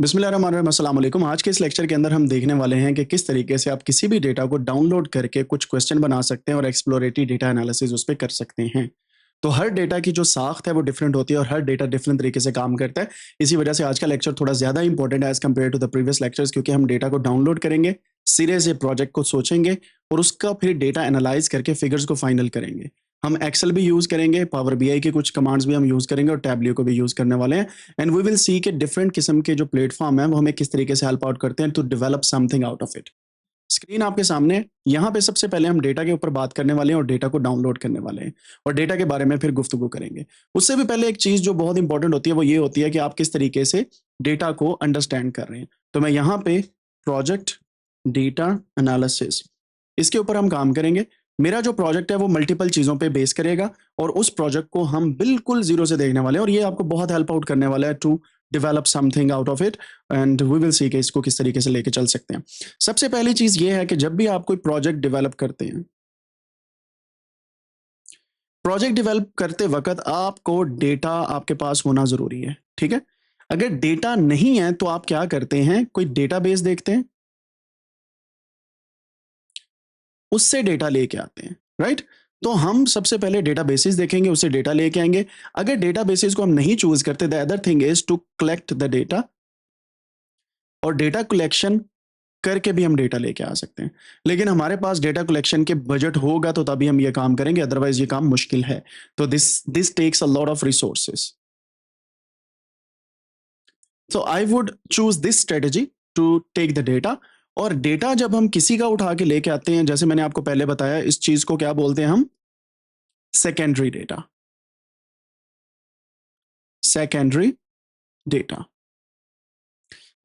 बिस्मिल्लाहिर्रहमानिर्रहीम, अस्सलाम वालेकुम। आज के इस लेक्चर के अंदर हम देखने वाले हैं कि किस तरीके से आप किसी भी डेटा को डाउनलोड करके कुछ क्वेश्चन बना सकते हैं और एक्सप्लोरेटरी डेटा एनालिसिस उस पे कर सकते हैं। तो हर डेटा की जो साख्त है वो डिफरेंट होती है और हर डेटा डिफरेंट तरीके से काम करता है। इसी वजह से आज का लेक्चर थोड़ा ज़्यादा इंपॉर्टेंट है as compare to the previous lectures, क्योंकि हम डेटा को डाउनलोड करेंगे, सिरे से प्रोजेक्ट को सोचेंगे और उसका फिर डेटा एनालाइज़ करके फिगर्स को फाइनल करेंगे। हम एक्सेल भी यूज़ करेंगे, पावर बीआई के कुछ कमांड्स भी हम यूज़ करेंगे और टैब्ल्यू को भी यूज़ करने वाले हैं। एंड वी विल सी कि डिफरेंट किस्म के जो प्लेटफॉर्म है वो हमें किस तरीके से हेल्प आउट करते हैं to develop something out of it. Screen आपके सामने है। यहाँ पे सबसे पहले हम डेटा के ऊपर बात करने वाले हैं और डेटा को डाउनलोड करने वाले हैं और डेटा के बारे में फिर गुफ्तगू करेंगे। उससे भी पहले एक चीज़ जो बहुत इंपॉर्टेंट होती है वो ये होती है कि आप किस तरीके से डेटा को अंडरस्टैंड कर रहे हैं। तो मैं यहाँ पे प्रोजेक्ट डेटा एनालिसिस, इसके ऊपर हम काम करेंगे। मेरा जो प्रोजेक्ट है वो मल्टीपल चीज़ों पे बेस करेगा और उस प्रोजेक्ट को हम बिल्कुल ज़ीरो से देखने वाले हैं और ये आपको बहुत हेल्प आउट करने वाला है to develop something out of it. And we will see कि इसको किस तरीके से लेके चल सकते हैं। सबसे पहली चीज़ ये है कि जब भी आप कोई प्रोजेक्ट डेवलप करते हैं, प्रोजेक्ट डेवलप करते वक़्त आपको डेटा आपके पास होना ज़रूरी है, ठीक है? अगर डेटा नहीं है तो आप क्या करते हैं, कोई डेटाबेस देखते हैं, उससे डेटा लेके आते हैं, राइट? तो हम सबसे पहले डेटाबेसेस देखेंगे, उससे डेटा लेके आएँगे। अगर डेटाबेसेस को हम नहीं चूज़ करते, the other thing is to collect the data और डेटा कलेक्शन करके भी हम डेटा लेके आ सकते हैं। लेकिन हमारे पास डेटा कलेक्शन के बजट होगा तो तभी हम ये काम करेंगे, अदरवाइज़ ये काम मुश्किल है। तो this takes a lot of resources. So I would choose this strategy to take the data. और डेटा जब हम किसी का उठा के लेके आते हैं, जैसे मैंने आपको पहले बताया, इस चीज़ को क्या बोलते हैं हम? Secondary data. Secondary data.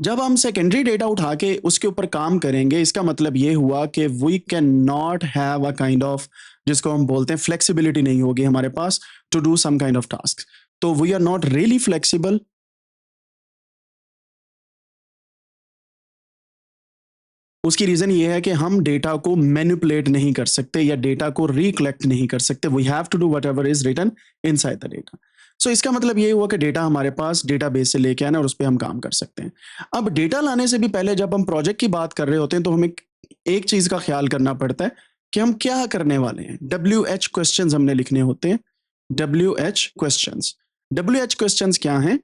जब हम सेकेंडरी डेटा उठा के उसके ऊपर काम करेंगे, इसका मतलब ये हुआ कि we can not have a kind of, जिसको हम बोलते हैं, फ्लेक्सिबिलिटी नहीं होगी हमारे पास to do some kind of task. तो we are not really flexible. उसकी रीजन ये है कि हम डेटा को मैनिपुलेट नहीं कर सकते या डेटा को रिकलेक्ट नहीं कर सकते। We have to do whatever is written inside the data. So इसका मतलब ये हुआ कि डेटा हमारे पास डेटाबेस से लेके आना और उस पर हम काम कर सकते हैं। अब डेटा लाने से भी पहले जब हम प्रोजेक्ट की बात कर रहे होते हैं तो हमें एक चीज का ख्याल करना पड़ता है कि हम क्या करने वाले हैं। WH क्वेश्चंस हमने लिखने होते हैं। WH questions. WH क्वेश्चंस क्या हैं?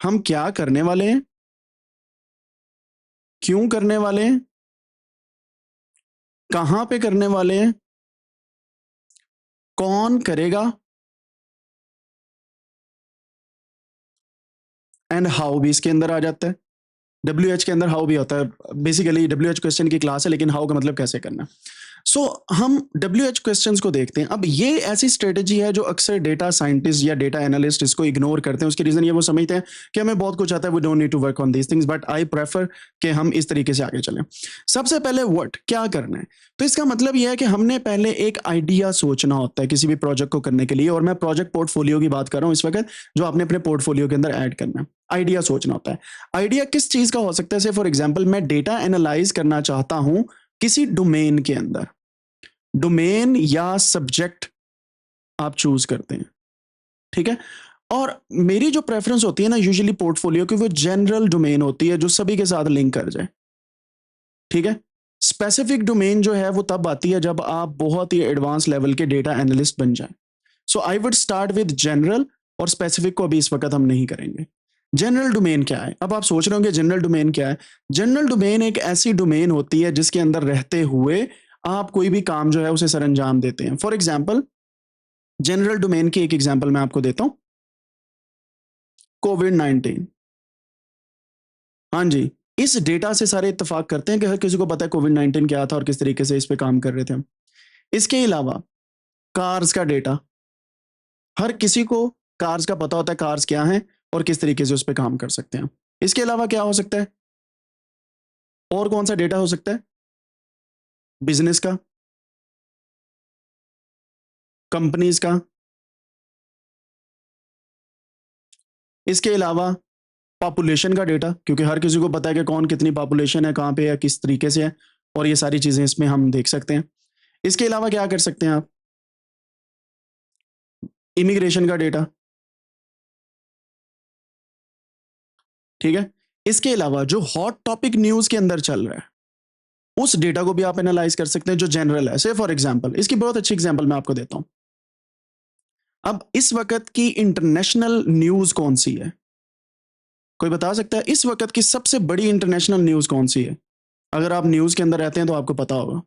हम क्या करने वाले हैं, क्यों करने वाले हैं, कहां पे करने वाले हैं, कौन करेगा एंड हाउ भी इसके अंदर आ जाता है। WH के अंदर हाउ भी होता है। बेसिकली WH क्वेश्चन की क्लास है, लेकिन हाउ का मतलब कैसे करना। सो हम WH क्वेश्चंस को देखते हैं। अब ये ऐसी स्ट्रेटेजी है जो अक्सर डेटा साइंटिस्ट या डेटा एनालिस्ट इसको इग्नोर करते हैं। उसकी रीजन ये, वो समझते हैं कि हमें बहुत कुछ आता है, we don't need to work on these things, but I prefer कि हम इस तरीके से आगे चलें। सबसे पहले व्हाट, क्या करना है। तो इसका मतलब यह है कि हमने पहले एक आइडिया सोचना होता है किसी भी प्रोजेक्ट को करने के लिए। और मैं प्रोजेक्ट पोर्टफोलियो की बात कर रहा हूँ इस वक्त, जो आपने अपने पोर्टफोलियो के अंदर ऐड करना है। आइडिया सोचना होता है। आइडिया किस चीज का हो सकता है? से फॉर एग्जाम्पल मैं डेटा एनालाइज करना चाहता हूं किसी डोमेन के अंदर। डोमेन या सब्जेक्ट आप चूज करते हैं, ठीक है। और मेरी जो प्रेफरेंस होती है ना यूजुअली पोर्टफोलियो की, वो जनरल डोमेन होती है जो सभी के साथ लिंक कर जाए, ठीक है। स्पेसिफिक डोमेन जो है वो तब आती है जब आप बहुत ही एडवांस लेवल के डेटा एनालिस्ट बन जाए। So I would start with general, और स्पेसिफिक को अभी इस वक्त हम नहीं करेंगे। जनरल डोमेन क्या है? अब आप सोच रहे होंगे जनरल डोमेन क्या है। जनरल डोमेन एक ऐसी डोमेन होती है जिसके अंदर रहते हुए आप कोई भी काम जो है उसे सरंजाम देते हैं। फॉर एग्जाम्पल, जनरल डोमेन की एक एग्जाम्पल मैं आपको देता हूं, कोविड-19। हाँ जी, इस डेटा से सारे इत्तेफाक करते हैं कि हर किसी को पता है कोविड-19 क्या था और किस तरीके से इस पे काम कर रहे थे हम। इसके अलावा कार्स का डेटा, हर किसी को कार्स का पता होता है, कार्स क्या हैं और किस तरीके से उस पे काम कर सकते हैं। इसके अलावा क्या हो सकता है? और कौन सा डेटा हो सकता है? बिजनेस का, कंपनीज का। इसके अलावा पॉपुलेशन का डेटा, क्योंकि हर किसी को पता है कि कौन कितनी पॉपुलेशन है, कहाँ पे है, किस तरीके से है, और ये सारी चीजें इसमें हम देख सकते हैं। इसके अलावा क्या कर सकते हैं आप? इमिग्रेशन का डेटा, ठीक है। इसके अलावा जो हॉट टॉपिक न्यूज के अंदर चल रहा है उस डेटा को भी आप एनालाइज कर सकते हैं जो जनरल है। से फॉर एग्जांपल, इसकी बहुत अच्छी एग्जांपल मैं आपको देता हूं। अब इस वक्त की इंटरनेशनल न्यूज कौन सी है? कोई बता सकता है इस वक्त की सबसे बड़ी इंटरनेशनल न्यूज कौन सी है? अगर आप न्यूज के अंदर रहते हैं तो आपको पता होगा।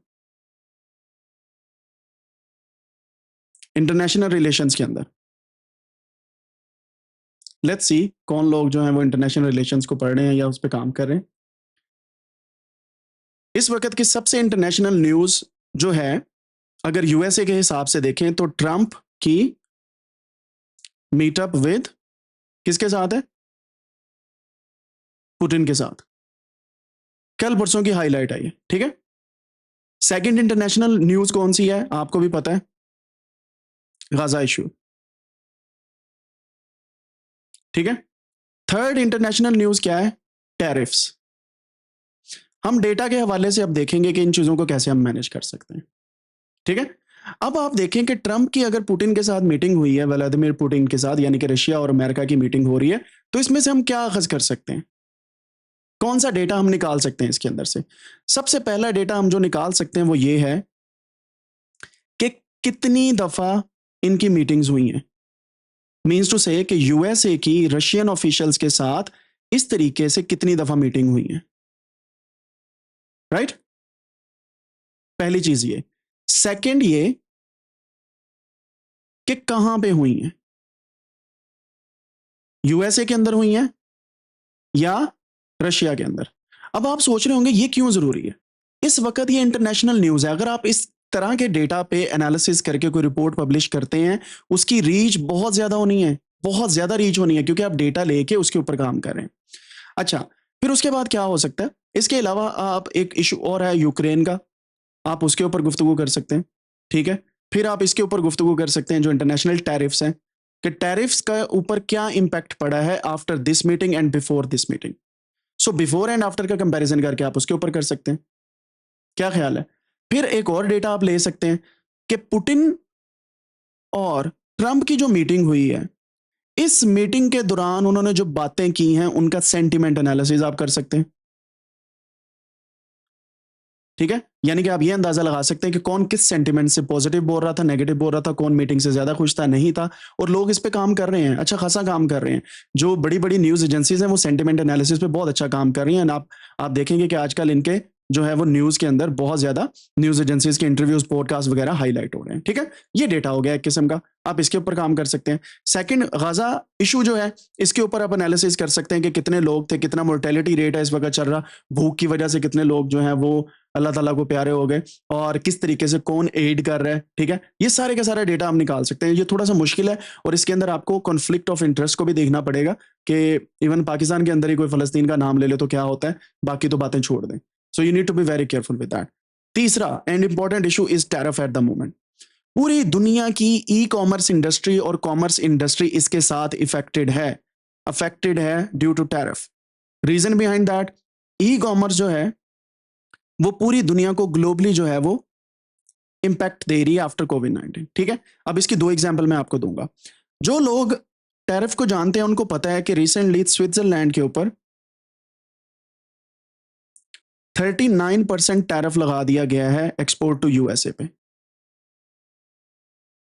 इंटरनेशनल रिलेशंस के अंदर लेट्स सी कौन लोग जो हैं वो इंटरनेशनल रिलेशंस को पढ़ रहे हैं या उस पर काम कर रहे हैं। इस वक्त की सबसे इंटरनेशनल न्यूज जो है, अगर यूएसए के हिसाब से देखें तो ट्रंप की मीटअप विद किसके साथ है? पुतिन के साथ। कल परसों की हाईलाइट आई है, ठीक है। सेकंड इंटरनेशनल न्यूज कौन सी है? आपको भी पता है, गाजा इशू, ठीक है। थर्ड इंटरनेशनल न्यूज क्या है? टैरिफ्स। हम डेटा के हवाले से अब देखेंगे कि इन चीजों को कैसे हम मैनेज कर सकते हैं, ठीक है। अब आप देखें कि ट्रंप की अगर पुतिन के साथ मीटिंग हुई है, व्लादिमीर पुतिन के साथ, यानी कि रशिया और अमेरिका की मीटिंग हो रही है, तो इसमें से हम क्या अखज कर सकते हैं? कौन सा डेटा हम निकाल सकते हैं इसके अंदर से? सबसे पहला डेटा हम जो निकाल सकते हैं वो ये है कि कितनी दफा इनकी मीटिंग्स हुई हैं। मीन्स टू से कि यूएसए की रशियन ऑफिशियल्स के साथ इस तरीके से कितनी दफा मीटिंग हुई है, राइट? पहली चीज ये। सेकंड ये कि कहां पे हुई हैं, यूएसए के अंदर हुई हैं या रशिया के अंदर। अब आप सोच रहे होंगे ये क्यों जरूरी है? इस वक्त ये इंटरनेशनल न्यूज है। अगर आप इस तरह के डेटा पे एनालिसिस करके कोई रिपोर्ट पब्लिश करते हैं, उसकी रीच बहुत ज्यादा होनी है, बहुत ज्यादा रीच होनी है, क्योंकि आप डेटा लेके उसके ऊपर काम कर रहे हैं। अच्छा, फिर उसके बाद क्या हो सकता है? इसके अलावा आप एक इशू और है यूक्रेन का, आप उसके ऊपर गुफ्तगू कर सकते हैं, ठीक है। फिर आप इसके ऊपर गुफ्तगू कर सकते हैं जो इंटरनेशनल टैरिफ्स हैं, कि टैरिफ्स का ऊपर क्या इंपैक्ट पड़ा है after this meeting and before this meeting. So before and after का कंपैरिजन करके आप उसके ऊपर कर सकते हैं। क्या ख्याल है? फिर एक और डेटा आप ले सकते हैं कि पुतिन और ट्रंप की जो मीटिंग हुई है, इस मीटिंग के दौरान उन्होंने जो बातें की हैं उनका सेंटिमेंट एनालिसिस आप कर सकते हैं, ठीक है। यानी कि आप ये अंदाजा लगा सकते हैं कि कौन किस सेंटिमेंट से पॉजिटिव बोल रहा था, नेगेटिव बोल रहा था, कौन मीटिंग से ज्यादा खुश था, नहीं था। और लोग इस पे काम कर रहे हैं, अच्छा खासा काम कर रहे हैं। जो बड़ी बड़ी न्यूज एजेंसीज हैं वो सेंटिमेंट एनालिसिस पे बहुत अच्छा काम कर रही हैं। आप देखेंगे कि आजकल इनके जो है वो न्यूज के अंदर बहुत ज्यादा न्यूज एजेंसीज के इंटरव्यूज, पॉडकास्ट वगैरह हाईलाइट हो रहे हैं, ठीक है। ये डेटा हो गया एक किस्म का, आप इसके ऊपर काम कर सकते हैं। सेकंड, गाजा इशू जो है, इसके ऊपर आप एनालिसिस कर सकते हैं कि कितने लोग थे, कितना मोर्टेलिटी रेट है इस वक्त चल रहा, भूख की वजह से कितने लोग जो है वो अल्लाह ताला को प्यारे हो गए, और किस तरीके से कौन एड कर रहा है, ठीक है। ये सारे का सारा डेटा हम निकाल सकते हैं। ये थोड़ा सा मुश्किल है और इसके अंदर आपको कॉन्फ्लिक्ट ऑफ इंटरेस्ट को भी देखना पड़ेगा कि इवन पाकिस्तान के अंदर ही कोई फलस्तीन का नाम ले ले तो क्या होता है, बाकी तो बातें छोड़ दें। So you need to be very careful with that. तीसरा and important issue is tariff at the moment. पूरी दुनिया की ई कॉमर्स इंडस्ट्री और कॉमर्स इंडस्ट्री इसके साथ अफेक्टेड है due to tariff. Reason behind that, e commerce जो है वो पूरी दुनिया को ग्लोबली जो है वो इंपैक्ट दे रही है आफ्टर कोविड-19, ठीक है। अब इसकी दो एग्जांपल मैं आपको दूंगा। जो लोग टैरिफ को जानते हैं उनको पता है कि रिसेंटली स्विट्जरलैंड के ऊपर 39% टैरिफ लगा दिया गया है एक्सपोर्ट टू यूएसए पे,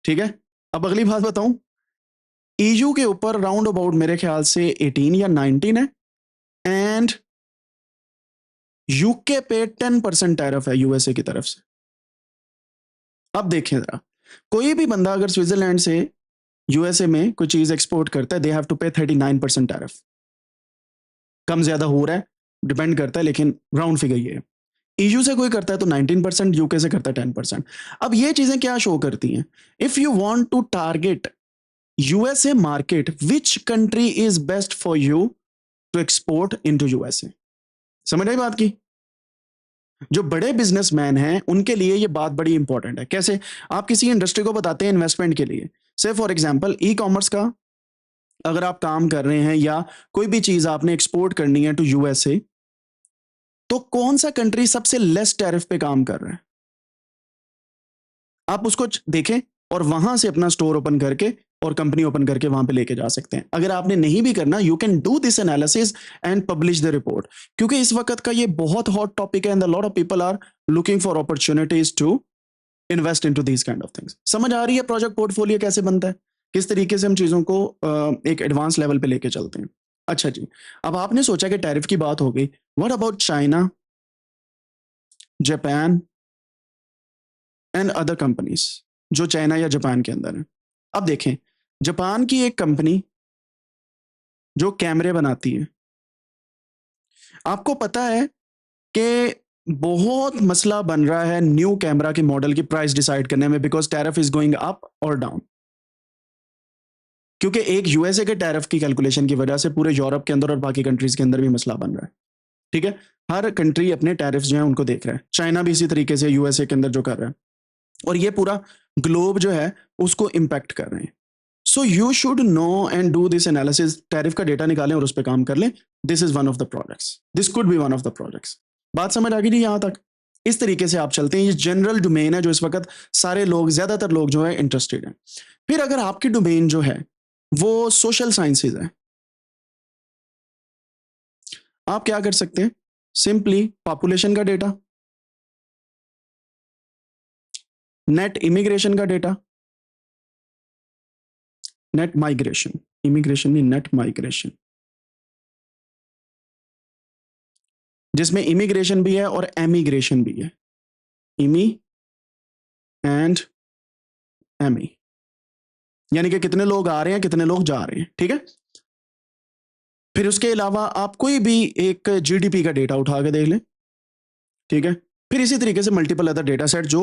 ठीक है। अब अगली बात बताऊं, ईयू के ऊपर राउंड अबाउट मेरे ख्याल से 18 या 19 है, एंड यूके पे 10% टैरिफ है यूएसए की तरफ से। अब देखें जरा, कोई भी बंदा अगर स्विट्जरलैंड से यूएसए में कोई चीज एक्सपोर्ट करता है, दे हैव टू पे 39% टैरिफ। कम ज्यादा हो रहा है, डिपेंड करता है, लेकिन राउंड फिगर ये है। ईयू से कोई करता है तो 19%, यूके से करता है 10%। अब ये चीजें क्या शो करती हैं? If you want to target USA market, which country is best for you to export into USA? समझ आई बात की? जो बड़े बिजनेसमैन हैं उनके लिए ये बात बड़ी इंपॉर्टेंट है। कैसे? आप किसी इंडस्ट्री को बताते हैं इन्वेस्टमेंट के लिए, से फॉर एग्जांपल ई कॉमर्स का अगर आप काम कर रहे हैं या कोई भी चीज आपने एक्सपोर्ट करनी है टू यूएसए, तो कौन सा कंट्री सबसे लेस टैरिफ पे काम कर रहा है? आप उसको देखें और वहां से अपना स्टोर ओपन करके और कंपनी ओपन करके वहां पे लेके जा सकते हैं। अगर आपने नहीं भी करना, you can do this analysis and publish the report, क्योंकि इस वक्त का ये बहुत हॉट टॉपिक है and lot of people are looking for opportunities to invest into these kind of things. समझ आ रही है प्रोजेक्ट पोर्टफोलियो कैसे बनता है, किस तरीके से हम चीजों को एक एडवांस लेवल पे लेके चलते हैं। अच्छा जी, अब आपने सोचा कि टैरिफ की बात हो गई, what about China, Japan and other companies जो चाइना या जापान के अंदर है। अब देखें, जापान की एक कंपनी जो कैमरे बनाती है, आपको पता है कि बहुत मसला बन रहा है न्यू कैमरा के मॉडल की प्राइस डिसाइड करने में, because tariff is going up और डाउन। क्योंकि एक यूएसए के टैरिफ की कैलकुलेशन की वजह से पूरे यूरोप के अंदर और बाकी कंट्रीज के अंदर भी मसला बन रहा है। ठीक है, हर कंट्री अपने टैरिफ जो है उनको देख रहा है। चाइना भी इसी तरीके से यूएसए के अंदर जो कर रहा है, और ये पूरा ग्लोब जो है उसको इम्पैक्ट कर रहे हैं। So you should know and do this analysis, tariff का डेटा निकालें और उस पर काम कर लें। This is one of the projects, this could be one of the projects. बात समझ आ गई नहीं यहाँ तक? इस तरीके से आप चलते हैं। ये जनरल डोमेन है जो इस वक्त सारे लोग, ज्यादातर लोग जो है इंटरेस्टेड हैं। फिर अगर आपकी डोमेन जो है वो सोशल साइंसेज है, आप क्या कर सकते हैं? सिंपली पॉपुलेशन का डेटा, नेट इमिग्रेशन का डेटा, नेट माइग्रेशन, इमिग्रेशन नहीं, नेट माइग्रेशन, जिसमें इमिग्रेशन भी है और एमिग्रेशन भी है। इमी एंड एमी, यानी कि कितने लोग आ रहे हैं, कितने लोग जा रहे हैं। ठीक है, फिर उसके अलावा आप कोई भी एक जीडीपी का डेटा उठा के देख लें। ठीक है, फिर इसी तरीके से मल्टीपल अदर डेटा सेट जो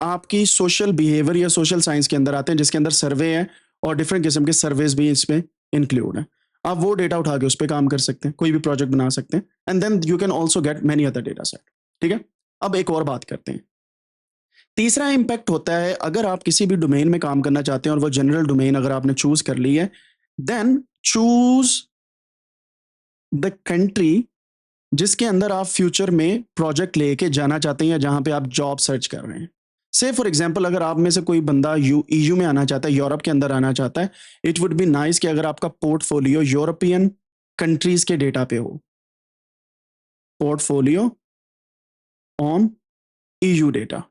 आपकी सोशल बिहेवियर या सोशल साइंस के अंदर आते हैं, जिसके अंदर सर्वे है और डिफरेंट किस्म के सर्वेज भी इसमें इंक्लूड है। आप वो डेटा उठा के उस पर काम कर सकते हैं, कोई भी प्रोजेक्ट बना सकते हैं, and then you can also get many other data set. ठीक है, अब एक और बात करते हैं। तीसरा इम्पैक्ट होता है, अगर आप किसी भी डोमेन में काम करना चाहते हैं और वो जनरल डोमेन अगर आपने चूज कर ली है, देन चूज द कंट्री जिसके अंदर आप फ्यूचर में प्रोजेक्ट लेके जाना चाहते हैं या जहां पे आप जॉब सर्च कर रहे हैं। से फॉर एग्जांपल, अगर आप में से कोई बंदा ईयू में आना चाहता है, यूरोप के अंदर आना चाहता है, इट वुड बी नाइस कि अगर आपका पोर्टफोलियो यूरोपियन कंट्रीज के डेटा पे हो, portfolio on EU data.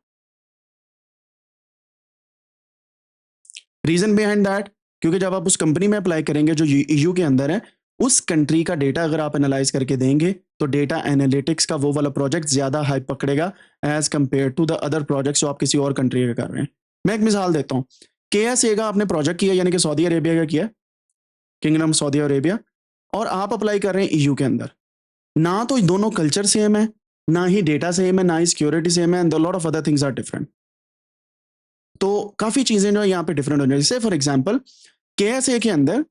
Reason behind that, क्योंकि जब आप उस कंपनी में अप्लाई करेंगे जो ईयू के अंदर है, उस कंट्री का डेटा अगर आप एनालाइज करके देंगे तो डेटा एनालिटिक्स का वो वाला प्रोजेक्ट ज्यादा हाइप पकड़ेगा as compare to the other projects जो आप किसी और कंट्री का कर रहे हैं। मैं एक मिसाल देता हूँ, KSA का आपने प्रोजेक्ट किया, यानी कि सऊदी अरेबिया का किया, किंगडम सऊदी अरेबिया, और आप अप्लाई कर रहे हैं ईयू के अंदर। ना तो दोनों कल्चर सेम है, ना ही डेटा सेम है, ना ही सिक्योरिटी सेम है, and lot of other things are different. तो काफी चीजें जो यहाँ पे डिफरेंट हो जाएगी। जैसे फॉर एग्जाम्पल, KSA के अंदर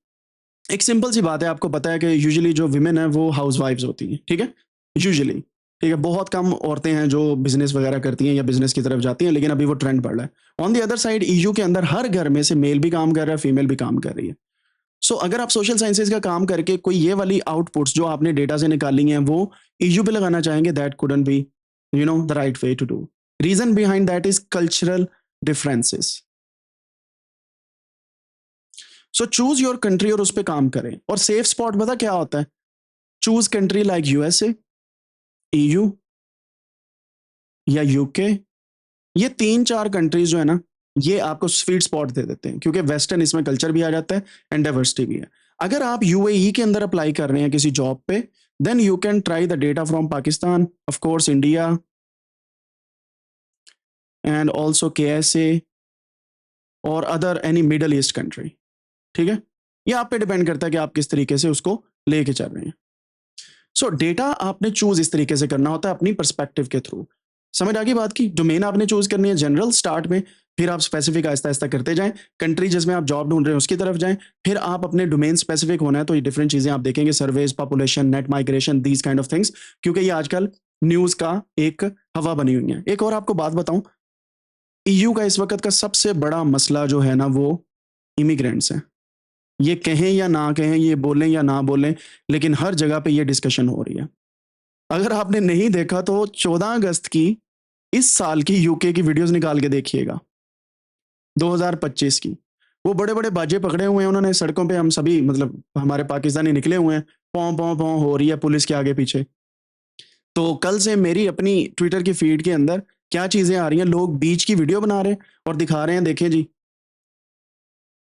एक सिंपल सी बात है, आपको पता है कि यूजुअली जो विमेन है वो हाउस वाइफ्स होती हैं। ठीक है, यूजुअली, ठीक है, बहुत कम औरतें हैं जो बिजनेस वगैरह करती हैं या बिजनेस की तरफ जाती हैं, लेकिन अभी वो ट्रेंड बढ़ रहा है। On the other side, EU के अंदर हर घर में से मेल भी काम कर रहा है, फीमेल भी काम कर रही है। सो अगर आप सोशल साइंसेज का काम करके कोई ये वाली आउटपुट्स जो आपने डेटा से निकाली हैं वो ईयू पे लगाना चाहेंगे, that couldn't be the right way to do. Reason behind that is cultural differences. So choose your country और उस पर काम करें। और सेफ स्पॉट पता क्या होता है? Choose country like USA, EU या यूके। ये 3-4 कंट्रीज जो है ना, ये आपको स्वीट स्पॉट दे देते हैं, क्योंकि वेस्टर्न इसमें कल्चर भी आ जाता है एंड डाइवर्सिटी भी है। अगर आप यूएई के अंदर अप्लाई कर रहे हैं किसी जॉब पे, then you can try the data from Pakistan, of course India, and also KSA और other any Middle East country. ठीक है, ये आप पे डिपेंड करता है कि आप किस तरीके से उसको लेके चल रहे हैं। सो डेटा आपने चूज इस तरीके से करना होता है अपनी पर्सपेक्टिव के थ्रू। समझ आ गई बात की? डोमेन आपने चूज करनी है जनरल स्टार्ट में, फिर आप स्पेसिफिक आहिस्ता आहिस्ता करते जाएं। कंट्री जिसमें आप जॉब ढूंढ रहे हैं उसकी तरफ जाएं, फिर आप अपने डोमेन स्पेसिफिक होना है तो ये डिफरेंट चीजें आप देखेंगे, surveys, population, net migration, these kind of things, क्योंकि ये आजकल न्यूज का एक हवा बनी हुई है। एक और आपको बात बताऊं, ईयू का इस वक्त का सबसे बड़ा मसला जो है ना वो इमिग्रेंट्स है। ये कहें या ना कहें, ये बोलें या ना बोलें, लेकिन हर जगह पे ये डिस्कशन हो रही है। अगर आपने नहीं देखा तो 14 अगस्त की इस साल की यूके की वीडियोस निकाल के देखिएगा। 2025 की। वो बड़े-बड़े बाजे पकड़े हुए हैं उन्होंने सड़कों पे, हम सभी मतलब हमारे पाकिस्तानी निकले हुए हैं, पौं, पौं, पौं हो रही है पुलिस के आगे पीछे। तो कल से मेरी अपनी ट्विटर की फीड के अंदर क्या चीज़ें आ रही हैं, लोग बीच की वीडियो बना रहे हैं और दिखा रहे हैं, देखें जी,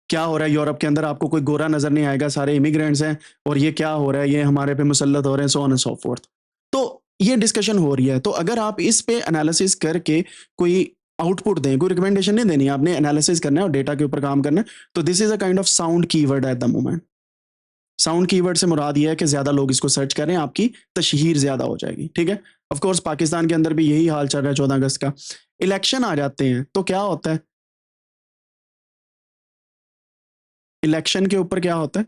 क्या हो रहा है यूरोप के अंदर, आपको कोई गोरा नज़र नहीं आएगा, सारे इमिग्रेंट्स हैं और ये क्या हो रहा है, ये हमारे पे मुसल्लत हो रहे हैं, सो ऑन एंड सो फोर्थ। तो ये डिस्कशन हो रही है, तो अगर आप इस पे एनालिसिस करके कोई आउटपुट दें, कोई रिकमेंडेशन नहीं देनी है, आपने एनालिसिस करना है और डेटा के ऊपर काम करना है, तो this is a kind of sound keyword eight the moment. Sound keyword से मुराद ये है कि ज़्यादा लोग इसको सर्च करें, आपकी तशहीर ज़्यादा हो जाएगी, ठीक है? ऑफ कोर्स पाकिस्तान के अंदर भी यही हाल चल रहा है 14 अगस्त का। इलेक्शन आ जाते हैं, तो क्या होता है? इलेक्शन के ऊपर क्या होता है?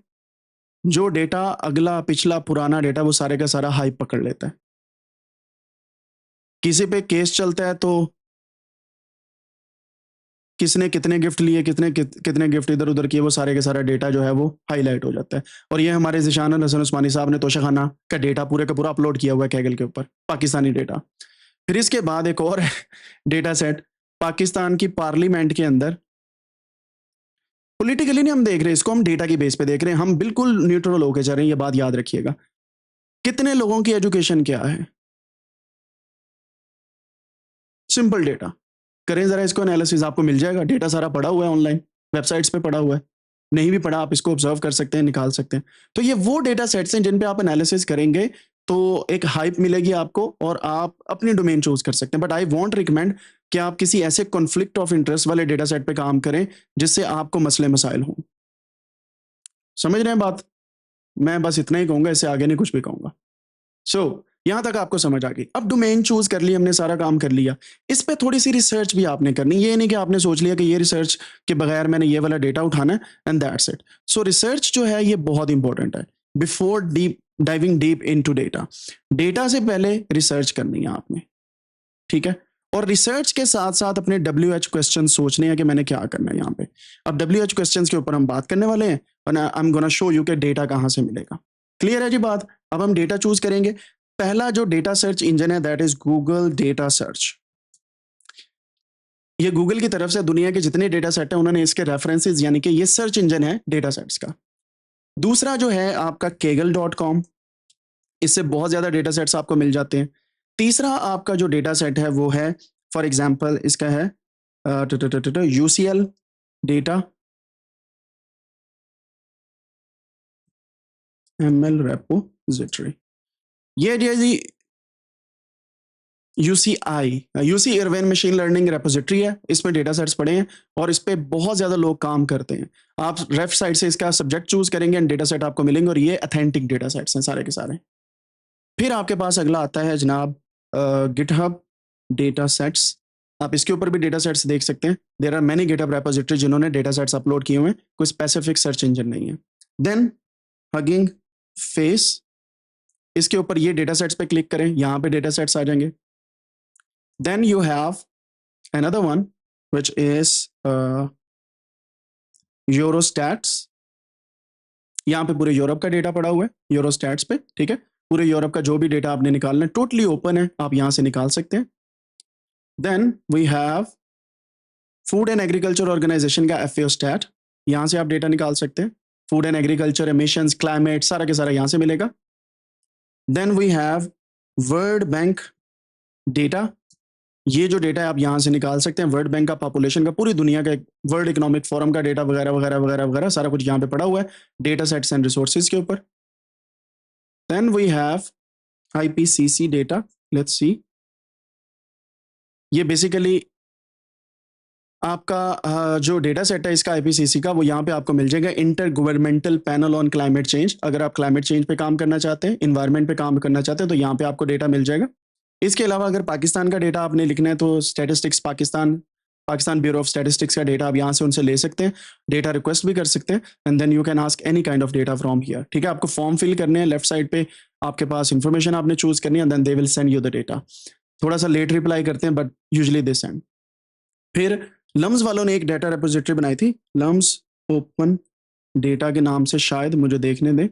जो डेटा अगला, पिछला, पुराना डेटा वो सारे का सारा हाइप पकड़ लेता है। किसी पे केस चलता है तो किसने कितने गिफ्ट लिए, कितने गिफ्ट इधर-उधर किए, वो सारे का सारा डेटा जो है वो हाइलाइट हो जाता है। और ये हमारे ज़ीशान हसन उस्मानी साहब ने तोशाखाना का डेटा पूरे का पूरा अपलोड किया हुआ है कैगल के ऊपर, पाकिस्तानी डेटा। फिर इसके बाद एक और है डेटा सेट, पाकिस्तान की पार्लियामेंट के अंदर पॉलिटिकली नहीं हम देख रहे, इसको हम डेटा की बेस पे देख रहे हैं, हम बिल्कुल न्यूट्रल होके चल रहे हैं, ये बात याद रखिएगा। कितने लोगों की एजुकेशन क्या है? Simple data. करें ज़रा इसको एनालिसिस, आपको मिल जाएगा, डेटा सारा पड़ा हुआ है ऑनलाइन, वेबसाइट्स पे पड़ा हुआ है। नहीं भी पढ़ा, आप इसको ऑब्ज़र्व कर सकते हैं, निकाल सकते हैं। तो ये वो डेटा सेट्स हैं जिन पे आप एनालिसिस करेंगे, तो एक हाइप मिलेगी आपको और आप अपनी डोमेन चूज़ कर सकते हैं। बट आई वोंट रिकमेंड कि आप किसी ऐसे कॉन्फ्लिक्ट ऑफ इंटरेस्ट वाले डेटा सेट पे काम करें, जिससे आपको मसले-मसाइल हों। समझ रहे हैं बात? मैं बस इतना ही कहूँगा, इससे आगे नहीं कुछ भी कहूँगा। यहाँ तक आपको समझ आ गई। अब डोमेन चूज़ कर ली हमने, सारा काम कर लिया। इस पे थोड़ी-सी रिसर्च भी आपने करनी। ये नहीं कि आपने सोच लिया कि ये रिसर्च के बगैर मैंने ये वाला डेटा उठाना है एंड दैट्स इट। रिसर्च जो है ये बहुत इंपॉर्टेंट है। Before diving deep into data, data से पहले रिसर्च करनी है आपने, ठीक है? और रिसर्च के साथ-साथ अपने WH क्वेश्चन सोचने हैं कि मैंने क्या करना है यहाँ पे। अब WH क्वेश्चंस के ऊपर हम बात करने वाले हैं और आई एम गोना शो यू कि डेटा कहाँ से मिलेगा। क्लियर है जी बात? अब हम डेटा चूज़ करेंगे। पहला जो डेटा सर्च इंजन है that is Google data search. ये गूगल की तरफ से दुनिया के जितने डेटा सेट हैं उन्होंने इसके रेफरेंसेस, यानी कि ये सर्च इंजन है डेटा सेट्स का। दूसरा जो है आपका kaggle.com, इससे बहुत ज़्यादा डेटा सेट्स आपको मिल जाते हैं। तीसरा आपका जो डेटा सेट है वो है, फॉर एग्ज़ाम्पल इसका है UCL डेटा, ML रेपोजिटरी। ये जो है जी UC Irvine machine learning repository है, इसमें डेटा सेट्स पड़े हैं और इस पे बहुत ज़्यादा लोग काम करते हैं। आप रेफ साइट से इसका सब्जेक्ट चूज़ करेंगे एंड डेटा सेट आपको मिलेंगे और ये ऑथेंटिक डेटा सेट्स हैं सारे के सारे। फिर आपके पास अगला आता है जनाब गिटहब डेटा सेट्स। आप इसके ऊपर भी डेटा सेट्स देख सकते हैं। There are many GitHub repository जिन्होंने डेटा सेट्स अपलोड किए हुए हैं, कोई स्पेसिफिक सर्च इंजन नहीं है। देन हगिंग फेस, इसके ऊपर ये डेटा सेट्स पे क्लिक करें, यहाँ पे डेटा सेट्स आ जाएंगे। Then you have another one which is Eurostats। यहाँ पे पूरे यूरोप का डेटा पड़ा हुआ है यूरोस्टैट्स पे, ठीक है? पूरे यूरोप का जो भी डेटा आपने निकालना है टोटली ओपन है, आप यहाँ से निकाल सकते हैं। Then we have food and agriculture organization का FAO स्टैट, यहाँ से आप डेटा निकाल सकते हैं। Food and agriculture, emissions, climate, सारा के सारा यहाँ से मिलेगा। Then we have world bank data, ये जो डेटा है आप यहाँ से निकाल सकते हैं। वर्ल्ड बैंक का, पॉपुलेशन का, पूरी दुनिया का, वर्ल्ड इकोनॉमिक फोरम का डेटा वगैरह वगैरह वगैरह वगैरह सारा कुछ यहाँ पे पड़ा हुआ है डेटा सेट्स एंड रिसोर्सेज के ऊपर। Then we have IPCC data, let's see. ये बेसिकली आपका जो डेटा सेट है इसका IPCC का, वो यहाँ पे आपको मिल जाएगा, inter governmental panel on climate change. अगर आप क्लाइमेट चेंज पे काम करना चाहते हैं, इन्वायरमेंट पे काम करना चाहते हैं, तो यहाँ पे आपको डेटा मिल जाएगा। इसके अलावा अगर पाकिस्तान का डेटा आपने लिखना है तो statistics Pakistan bureau of statistics का डेटा आप यहाँ से उनसे ले सकते हैं, डेटा रिक्वेस्ट भी कर सकते हैं and then you can ask any kind of data from here, ठीक है? आपको फॉर्म फिल करने हैं, लेफ्ट साइड पे आपके पास इन्फॉर्मेशन आपने चूज करनी है, then they will send you the data. थोड़ा सा लेट रिप्लाई करते हैं बट यूजुअली दे सेंड। फिर लम्स वालों ने एक डेटा रेपोजिटरी बनाई थी, लम्स ओपन डेटा के नाम से, शायद मुझे देखने दें,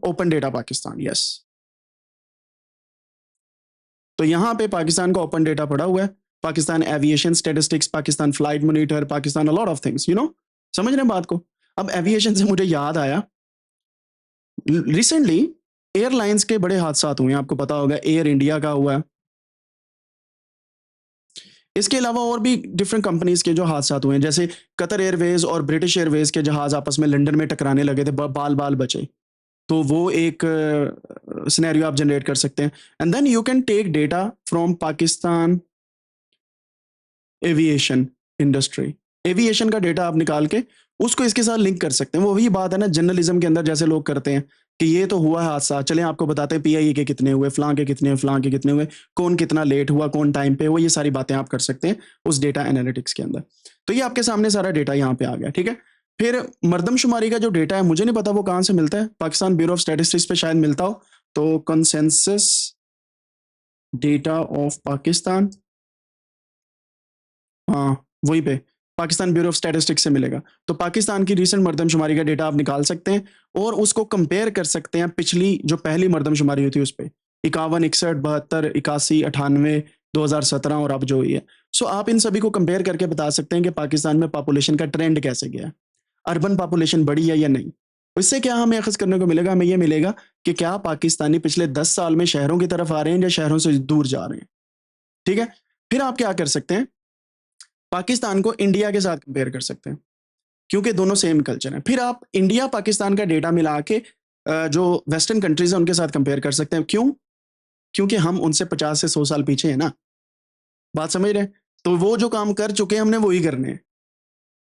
ओपन डेटा पाकिस्तान, यस। तो यहाँ पे पाकिस्तान का ओपन डेटा पड़ा हुआ है Pakistan aviation statistics, Pakistan flight monitor, Pakistan a lot of things, you know, समझ रहे हैं बात को। अब एविएशन से मुझे याद आया, रिसेंटली एयरलाइंस के बड़े हादसात हुए हैं, आपको पता होगा एयर इंडिया का हुआ है, इसके अलावा और भी डिफरेंट कंपनीज के जो हादसात हुए हैं, जैसे कतर एयरवेज और ब्रिटिश एयरवेज के जहाज आपस में लंदन में टकराने लगे थे, बाल बाल बचे, तो वो एक सिनेरियो आप जनरेट कर सकते हैं। And then you can take data from Pakistan aviation industry, aviation का डेटा आप निकाल के उसको इसके साथ लिंक कर सकते हैं। वो वही बात है ना जर्नलिज्म के अंदर, जैसे लोग करते हैं कि ये तो हुआ हादसा, चलें आपको बताते हैं पीआईए के कितने हुए, फलां के कितने, फलां के कितने हुए, कौन कितना लेट हुआ, कौन टाइम पे हुआ, ये सारी बातें आप कर सकते हैं उस डेटा एनालिटिक्स के अंदर। तो ये आपके सामने सारा डेटा यहाँ पे आ गया, ठीक है। फिर मरदमशुमारी का जो डेटा है, मुझे नहीं पता वो कहाँ से मिलता है, पाकिस्तान ब्यूरो ऑफ स्टैटिस्टिक्स पे शायद मिलता हो, तो कंसेंसस डेटा ऑफ पाकिस्तान, हाँ वही पे पाकिस्तान ब्यूरो ऑफ स्टैटिस्टिक्स से मिलेगा। तो पाकिस्तान की रीसेंट मरदमशुमारी का डेटा आप निकाल सकते हैं और उसको कंपेयर कर सकते हैं पिछली जो पहली मरदमशुमारी हुई थी उस पर, 51, 61, 72, 81, 98, 2017 और अब जो हुई है। सो आप इन सभी को कंपेयर करके बता सकते हैं कि पाकिस्तान में पॉपुलेशन का ट्रेंड कैसे गया है, अर्बन पॉपुलेशन बढ़ी है या नहीं। इससे क्या हमें अखज़ करने को मिलेगा, हमें ये मिलेगा कि क्या पाकिस्तानी पिछले 10 साल में शहरों की तरफ आ रहे हैं या शहरों से दूर जा रहे हैं, ठीक है। फिर आप क्या कर सकते हैं, पाकिस्तान को इंडिया के साथ कंपेयर कर सकते हैं क्योंकि दोनों सेम कल्चर हैं। फिर आप इंडिया पाकिस्तान का डेटा मिला के जो वेस्टर्न कंट्रीज हैं उनके साथ कंपेयर कर सकते हैं। क्यों? क्योंकि हम उनसे 50 से 100 साल पीछे हैं ना, बात समझ रहे हैं। तो वो जो काम कर चुके हैं हमने वही करने हैं।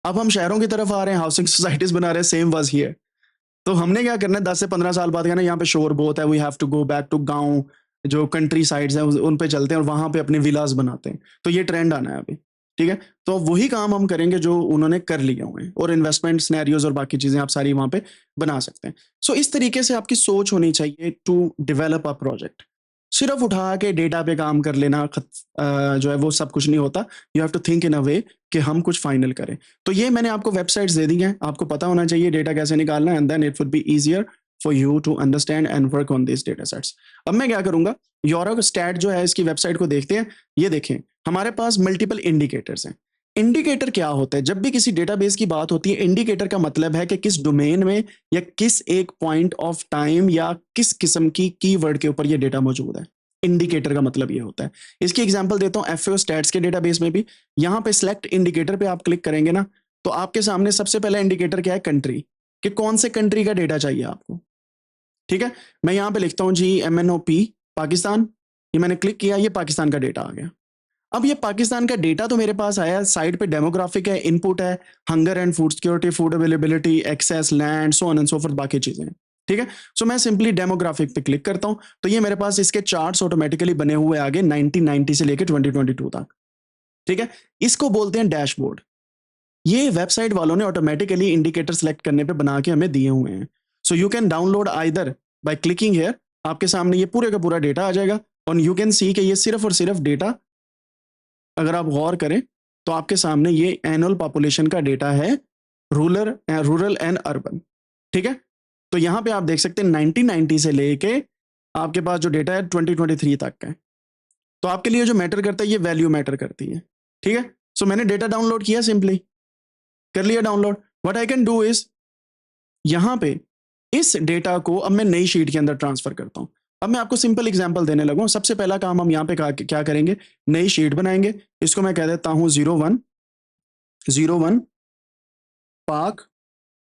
अब हम शहरों की तरफ आ रहे हैं, हाउसिंग सोसाइटीज बना रहे हैं, सेम वाज हियर। तो हमने क्या करना है, 10 से 15 साल बाद कहना यहाँ पे शोर बहुत है, we have to go back to gaon, जो कंट्री साइड्स हैं उन पे चलते हैं और वहां पे अपने विलास बनाते हैं। तो ये ट्रेंड आना है अभी, ठीक है। तो वही काम हम करेंगे जो उन्होंने कर लिए हुए हैं, और इन्वेस्टमेंट सिनेरियोज और बाकी चीजें आप सारी वहां पे बना सकते हैं। सो इस तरीके से आपकी सोच होनी चाहिए टू डेवलप अ प्रोजेक्ट। सिर्फ उठा के डेटा पे काम कर लेना जो है वो सब कुछ नहीं होता। You have to think in a way कि हम कुछ फाइनल करें। तो ये मैंने आपको वेबसाइट्स दे दी हैं, आपको पता होना चाहिए डेटा कैसे निकालना है, and then it would be easier for you to understand and work on this data sets. अब मैं क्या करूंगा, यूरो स्टैट जो है इसकी वेबसाइट को देखते हैं। ये देखें हमारे पास मल्टीपल इंडिकेटर्स हैं। इंडिकेटर क्या होता है, जब भी किसी डेटाबेस की बात होती है, इंडिकेटर का मतलब है कि किस डोमेन में या किस एक पॉइंट ऑफ टाइम या किस किस्म की कीवर्ड के ऊपर ये डेटा मौजूद है। इंडिकेटर का मतलब ये होता है। इसकी एग्जांपल देता हूं, एफएओ स्टैट्स के डेटाबेस में भी यहां पे सिलेक्ट इंडिकेटर पे आप क्लिक करेंगे ना, तो आपके सामने सबसे पहला इंडिकेटर क्या है, कंट्री, कि कौन से कंट्री का डेटा चाहिए आपको, ठीक है। मैं यहां पे लिखता हूं GMNOP पाकिस्तान, ये मैंने क्लिक किया, ये पाकिस्तान का डेटा आ गया। अब ये पाकिस्तान का डेटा तो मेरे पास आया, साइड पे डेमोग्राफिक है, इनपुट है, hunger and food security, food availability, access, land, so on and so forth, बाकी चीजें, ठीक है। सो मैं सिंपली डेमोग्राफिक पे क्लिक करता हूं, तो ये मेरे पास इसके चार्ट्स ऑटोमेटिकली बने हुए आगे 1990 से लेकर 2022 तक, ठीक है। इसको बोलते हैं डैशबोर्ड। ये वेबसाइट वालों ने ऑटोमेटिकली इंडिकेटर सेलेक्ट करने पे बना के हमें दिए हुए हैं। सो you can download either by clicking here, आपके सामने ये पूरे का पूरा डेटा आ जाएगा, और यू कैन सी कि ये सिर्फ और सिर्फ डेटा, अगर आप गौर करें तो आपके सामने ये एनुअल पॉपुलेशन का डेटा है, रूरल एंड अर्बन, ठीक है। तो यहां पे आप देख सकते हैं 1990 से लेके आपके पास जो डेटा है 2023 तक का है। तो आपके लिए जो मैटर करता है ये वैल्यू मैटर करती है, ठीक है। सो मैंने डेटा डाउनलोड किया, सिंपली कर लिया download. What I can do is, यहां पे इस डेटा को अब मैं नई शीट के अंदर ट्रांसफर करता हूं। अब मैं आपको सिंपल एग्जांपल देने लगा हूं। सबसे पहला काम हम यहां पे क्या करेंगे, नई शीट बनाएंगे। इसको मैं कह देता हूं 01 पाक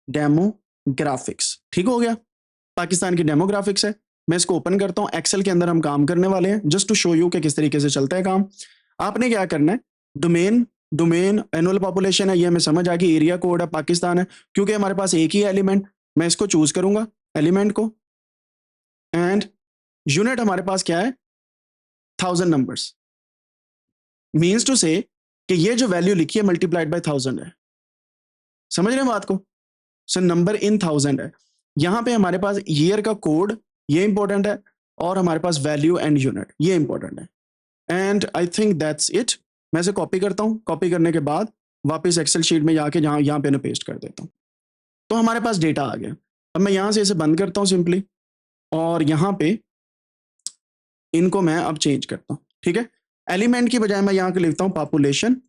डेमोग्राफिक्स, ठीक हो गया। पाकिस्तान की डेमोग्राफिक्स है, मैं इसको ओपन करता हूं। एक्सेल के अंदर हम काम करने वाले हैं, जस्ट टू शो यू कि किस तरीके से चलता है काम। आपने क्या करना है, डोमेन एनुअल पॉपुलेशन है, ये हमें समझ आ गई। एरिया कोड है, पाकिस्तान है, क्योंकि हमारे पास एक ही एलिमेंट, मैं इसको चूज करूंगा एलिमेंट को, एंड यूनिट हमारे पास क्या है, 1000 नंबर्स, मीन्स टू से कि ये जो वैल्यू लिखी है मल्टीप्लाइड बाय 1000 है। समझ रहे हैं बात को, सो नंबर इन 1000 है। यहां पे हमारे पास ईयर का कोड, ये इंपॉर्टेंट है, और हमारे पास वैल्यू एंड यूनिट, ये इंपॉर्टेंट है। And I think that's it. मैं इसे कॉपी करता हूं, कॉपी करने के बाद वापस एक्सेल शीट में जाके यहाँ पे पेस्ट कर देता हूं। तो हमारे पास डेटा आ गया। अब मैं यहां से इसे बंद करता हूं सिंपली, और यहां पे इनको मैं अब चेंज करता हूं, ठीक है। एलिमेंट की बजाय मैं यहां लिखता हूं पॉपुलेशन,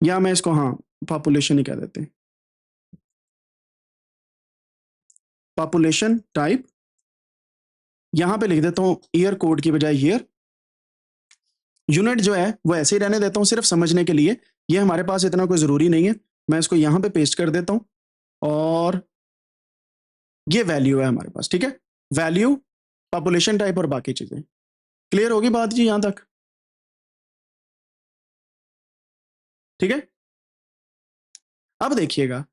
या मैं इसको हाँ पॉपुलेशन ही कह देते हैं, पॉपुलेशन टाइप। यहां पे लिख देता हूं ईयर कोड की बजाय ईयर। यूनिट जो है वो ऐसे ही रहने देता हूं सिर्फ समझने के लिए, ये हमारे पास इतना कोई जरूरी नहीं है। मैं इसको यहां पे पेस्ट कर देता हूं और ये वैल्यू है हमारे पास, ठीक है, वैल्यू, पॉपुलेशन टाइप और बाकी चीजें। क्लियर होगी बात जी यहां तक? ठीक है, अब देखिएगा,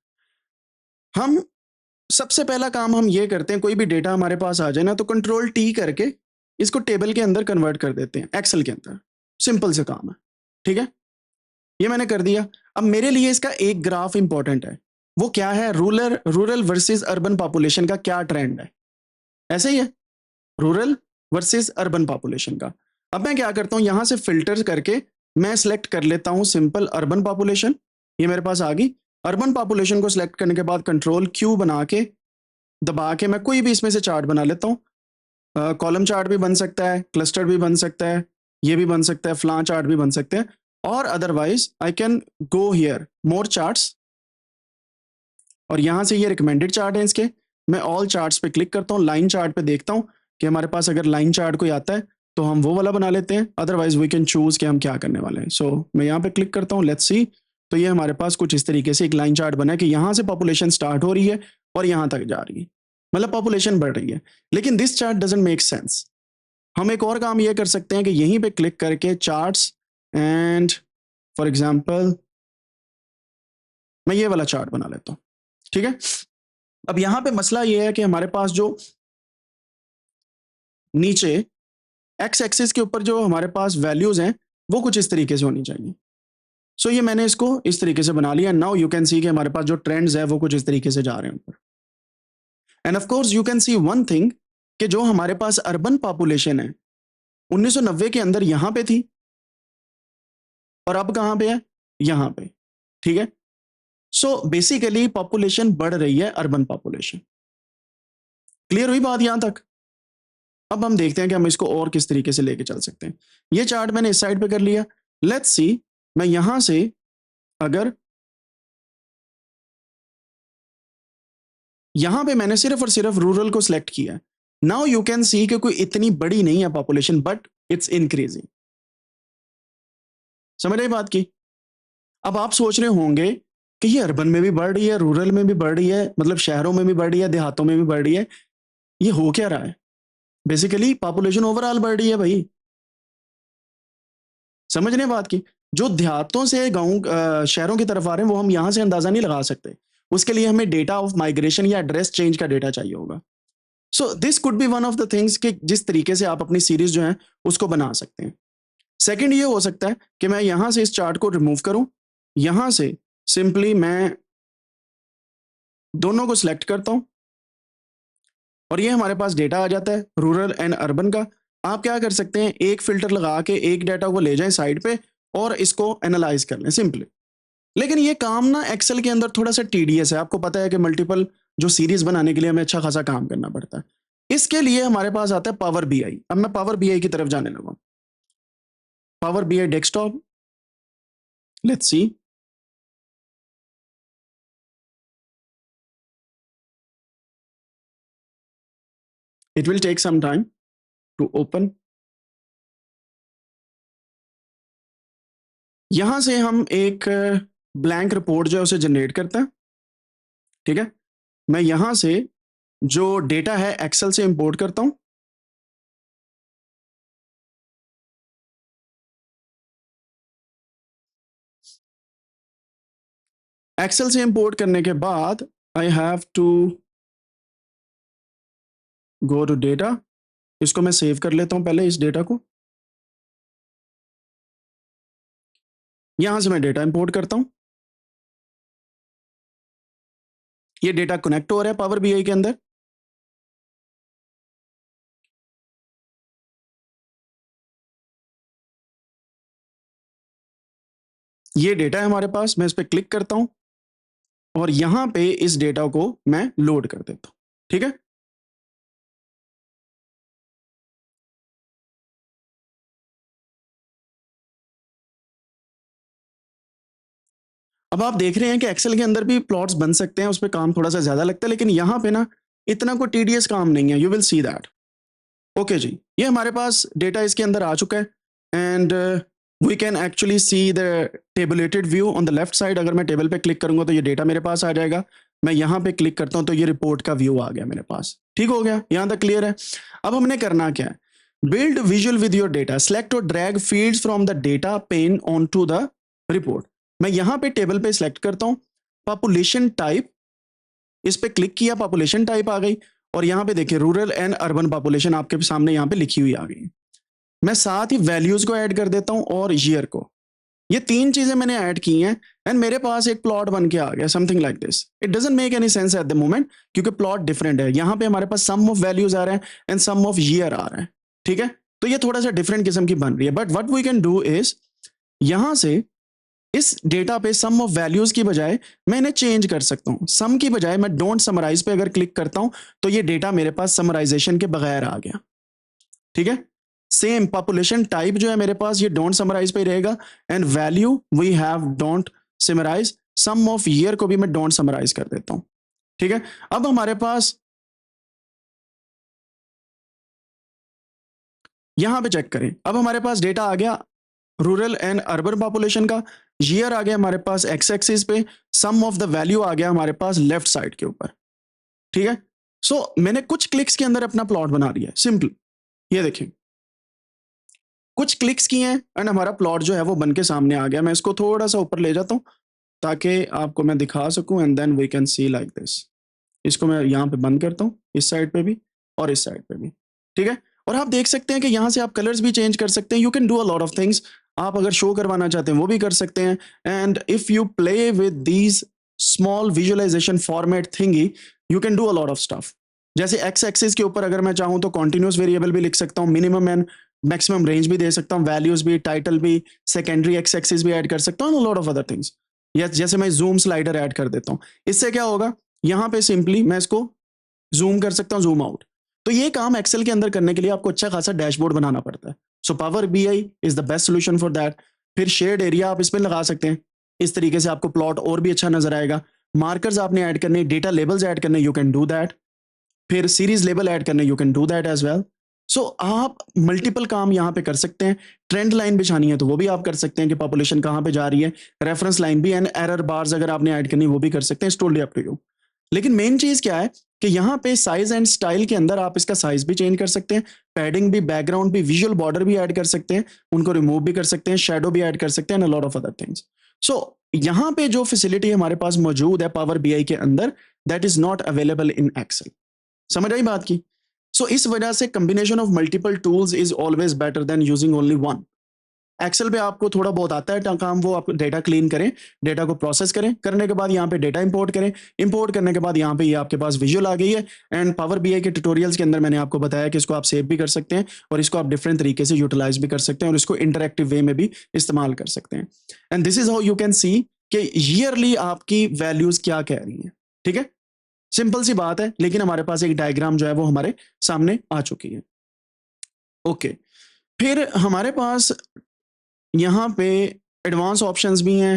हम सबसे पहला काम हम ये करते हैं, कोई भी डेटा हमारे पास आ जाए ना तो कंट्रोल टी करके इसको टेबल के अंदर कन्वर्ट कर देते हैं, एक्सेल के अंदर। सिंपल से काम है, ठीक है, ये मैंने कर दिया। अब मेरे लिए इसका एक ग्राफ इंपॉर्टेंट है, वो क्या है, rural rural versus urban population का क्या ट्रेंड है, ऐसे ही है, रूरल वर्सेस अर्बन पॉपुलेशन का। अब मैं क्या करता हूं, यहां से फिल्टर करके मैं सिलेक्ट कर लेता हूं सिंपल अर्बन पॉपुलेशन, ये मेरे पास आ गई। अर्बन पॉपुलेशन को सिलेक्ट करने के बाद कंट्रोल क्यू बना के दबा के मैं कोई भी इसमें से चार्ट बना लेता हूं। कॉलम चार्ट भी बन सकता है, क्लस्टर भी बन सकता है, ये भी बन सकता है, फ्लां चार्ट भी बन सकते हैं, और otherwise I can go here more charts, और यहां से ये रिकमेंडेड चार्ट है इसके, मैं ऑल चार्ट्स पे क्लिक करता हूं, लाइन चार्ट पे देखता हूं कि हमारे पास अगर लाइन चार्ट कोई आता है तो हम वो वाला बना लेते हैं, अदरवाइज वी कैन चूज कि हम क्या करने वाले हैं। सो मैं यहाँ पे क्लिक करता हूँ, लेट्स सी, तो ये हमारे पास कुछ इस तरीके से एक लाइन चार्ट बना है कि यहाँ से पॉपुलेशन स्टार्ट हो रही है और यहाँ तक जा रही है, मतलब पॉपुलेशन बढ़ रही है। लेकिन this chart doesn't make sense. हम एक और काम ये कर सकते हैं कि यहीं पे क्लिक करके चार्ट्स, एंड फॉर एग्जांपल मैं ये वाला चार्ट बना लेता हूँ, ठीक है। अब यहां पे मसला ये है कि हमारे पास जो नीचे एक्स एक्सिस के ऊपर जो हमारे पास वैल्यूज हैं वो कुछ इस तरीके से होनी चाहिए। सो ये मैंने इसको इस तरीके से बना लिया। नाउ यू कैन सी कि हमारे पास जो ट्रेंड्स है वो कुछ इस तरीके से जा रहे हैं ऊपर। End of course you can see one thing कि जो हमारे पास अर्बन पॉपुलेशन है 1990 के अंदर यहां पे थी और अब कहां पे है, यहां पे, ठीक है। सो बेसिकली पॉपुलेशन बढ़ रही है, अर्बन पॉपुलेशन। क्लियर हुई बात यहां तक? अब हम देखते हैं कि हम इसको और किस तरीके से लेके चल सकते हैं। ये चार्ट मैंने इस साइड पे कर लिया, लेट्स सी, मैं यहां से अगर यहां पे मैंने सिर्फ और सिर्फ रूरल को सिलेक्ट किया, नाउ यू कैन सी कि कोई इतनी बड़ी नहीं है पॉपुलेशन, बट इट्स इंक्रीजिंग। समझ रहे बात की? अब आप सोच रहे होंगे कि ये अर्बन में भी बढ़ रही है, रूरल में भी बढ़ रही है, मतलब शहरों में भी बढ़ रही है, देहातों में भी बढ़ रही है, ये हो क्या रहा है? बेसिकली पॉपुलेशन ओवरऑल बढ़ रही है भाई। समझ रहे बात की? जो देहातों से गांव शहरों की तरफ आ रहे हैं वो हम यहां से अंदाजा नहीं लगा सकते, उसके लिए हमें डेटा ऑफ माइग्रेशन या एड्रेस चेंज का डेटा चाहिए होगा। So this could be one of the things कि जिस तरीके से आप अपनी सीरीज जो है उसको बना सकते हैं। सेकंड ये हो सकता है कि मैं यहां से इस चार्ट को रिमूव करूं, यहां से सिंपली मैं दोनों को सिलेक्ट करता हूं और ये हमारे पास डेटा आ जाता है रूरल एंड अर्बन का। आप क्या कर सकते हैं, एक फिल्टर लगा के एक डेटा को ले जाएं साइड पे और इसको एनालाइज कर लें सिंपली। लेकिन ये काम ना एक्सेल के अंदर थोड़ा सा टीडीएस है, आपको पता है कि मल्टीपल जो सीरीज बनाने के लिए हमें अच्छा खासा काम करना पड़ता है। इसके लिए हमारे पास आता है पावर बीआई। अब मैं पावर बीआई की तरफ जाने लगा, power BI desktop, let's see, it will take some time to open. यहां से हम एक ब्लैंक रिपोर्ट जो है उसे जनरेट करते हैं, ठीक है। मैं यहां से जो डेटा है एक्सेल से इंपोर्ट करता हूं, एक्सेल से इंपोर्ट करने के बाद I have to go to data, इसको मैं सेव कर लेता हूं पहले इस डेटा को। यहां से मैं डेटा इंपोर्ट करता हूं, ये डेटा कनेक्ट हो रहा है पावर बीआई के अंदर। ये डेटा है हमारे पास, मैं इस पर क्लिक करता हूं और यहां पे इस डेटा को मैं लोड कर देता हूं, ठीक है। अब आप देख रहे हैं कि एक्सेल के अंदर भी प्लॉट्स बन सकते हैं, उस पे काम थोड़ा सा ज़्यादा लगता है, लेकिन यहाँ पे ना इतना कोई टीडियस काम नहीं है, you will see that. Okay ji, ये हमारे पास डेटा इसके अंदर आ चुका है and we can actually see the tabulated view on the left side. अगर मैं टेबल पे क्लिक करूंगा तो ये डेटा मेरे पास आ जाएगा। मैं यहाँ पे क्लिक करता हूँ तो ये रिपोर्ट का व्यू आ गया मेरे पास। ठीक हो गया, यहाँ तक क्लियर है। अब हमने करना क्या है, build visual with your data, select और drag fields from the data pane on to the report. मैं यहाँ पे टेबल पे सिलेक्ट करता हूँ, पॉपुलेशन टाइप, इस पे क्लिक किया, पॉपुलेशन टाइप आ गई और यहाँ पे देखिए रूरल एंड अर्बन पॉपुलेशन आपके सामने यहाँ पे लिखी हुई आ गई। मैं साथ ही वैल्यूज को ऐड कर देता हूँ और ईयर को। ये तीन चीजें मैंने ऐड की हैं एंड मेरे पास एक प्लॉट बन के आ गया, something like this. It doesn't make any sense at the moment क्योंकि प्लॉट डिफरेंट है। यहाँ पे हमारे पास सम ऑफ वैल्यूज आ रहे हैं एंड सम ऑफ ईयर आ रहा है। ठीक है, तो ये थोड़ा सा डिफरेंट किस्म की बन रही है, but what we can do is यहां से इस डेटा पे सम ऑफ वैल्यूज की बजाय मैं इन्हें चेंज कर सकता हूं। सम की बजाय मैं डोंट समराइज पे अगर क्लिक करता हूं तो ये डेटा मेरे पास समराइजेशन के बगैर आ गया। ठीक है, सेम पॉपुलेशन टाइप जो है मेरे पास ये डोंट समराइज पे ही रहेगा and value we have don't summarize. Sum of year को भी मैं डोंट समराइज कर देता हूं। ठीक है, अब हमारे पास यहां पे चेक करें, अब हमारे पास डेटा आ गया रूरल एंड अर्बन पॉपुलेशन का, ईयर आ गया हमारे पास एक्स एक्सिस पे, सम ऑफ द वैल्यू आ गया हमारे पास लेफ्ट साइड के ऊपर। ठीक है, सो मैंने कुछ क्लिक्स के अंदर अपना प्लॉट बना दिया, सिंपल। ये देखें, कुछ क्लिक्स किए हैं एंड हमारा प्लॉट जो है वो बन के सामने आ गया। मैं इसको थोड़ा सा ऊपर ले जाता हूं ताकि आपको मैं दिखा सकूं and then we can see like this. इसको मैं यहाँ पे बंद करता हूँ, इस साइड पे भी और इस साइड पे भी। ठीक है, और आप देख सकते हैं कि यहाँ से आप कलर्स भी चेंज कर सकते हैं। You can do a lot of things. आप अगर शो करवाना चाहते हैं वो भी कर सकते हैं and if you play with these small visualization format thingy you can do a lot of stuff. जैसे एक्स एक्सिस के ऊपर अगर मैं चाहूँ तो कॉन्टिन्यूस वेरिएबल भी लिख सकता हूँ, मिनिमम एंड मैक्सिमम रेंज भी दे सकता हूँ, वैल्यूज भी, टाइटल भी, सेकेंडरी एक्स एक्सिस भी ऐड कर सकता हूँ, लॉट ऑफ अदर थिंग्स। या जैसे मैं जूम स्लाइडर ऐड कर देता हूँ, इससे क्या होगा, यहाँ पे सिंपली मैं इसको जूम कर सकता हूँ, जूम आउट। तो ये काम एक्सेल के अंदर करने के लिए आपको अच्छा खासा डैशबोर्ड बनाना पड़ता है। So power BI is the best solution for that. फिर शेयर्ड एरिया आप इसमें लगा सकते हैं, इस तरीके से आपको प्लॉट और भी अच्छा नजर आएगा। मार्कर्स आपने ऐड करने, डेटा लेबल्स ऐड करने, यू कैन डू दैट। फिर सीरीज लेबल ऐड करने, you can do that as well. So आप मल्टीपल काम यहाँ पे कर सकते हैं। ट्रेंड लाइन बिछानी है तो वो भी आप कर सकते हैं कि पॉपुलेशन कहाँ पे जा रही है, रेफरेंस लाइन भी एंड एरर बार्स अगर आपने ऐड करनी वो भी कर सकते हैं, it's totally up to you. लेकिन मेन चीज क्या है कि यहाँ पे साइज एंड स्टाइल के अंदर आप इसका साइज भी चेंज कर सकते हैं, पैडिंग भी, बैकग्राउंड भी, विजुअल बॉर्डर भी ऐड कर सकते हैं, उनको रिमूव भी कर सकते हैं, शेडो भी ऐड कर सकते हैं, lot of other things. So यहाँ पे जो फैसिलिटी हमारे पास मौजूद है पावर बीआई के अंदर, that is not available in excel. समझ आई बात की? सो इस वजह से combination of multiple tools is always better than using only one. Excel पे आपको थोड़ा बहुत आता है काम, वो आप डेटा क्लीन करें, डेटा को प्रोसेस करें, करने के बाद यहाँ पे डेटा इंपोर्ट करें, इंपोर्ट करने के बाद यहाँ पे ये आपके पास विजुअल आ गई है। एंड पावर बीआई के ट्यूटोरियल्स के अंदर मैंने आपको बताया कि इसको आप सेव भी कर सकते हैं और इसको आप डिफरेंट तरीके से यूटिलाइज भी कर सकते हैं और इसको इंटरेक्टिव वे में भी इस्तेमाल कर सकते हैं। And this is how you can see कि ईयरली आपकी वैल्यूज क्या कह रही हैं। ठीक है, सिंपल सी बात है, लेकिन हमारे पास एक डायग्राम जो है वो हमारे सामने आ चुकी है। ओके, फिर हमारे पास यहाँ पे एडवांस ऑप्शंस भी हैं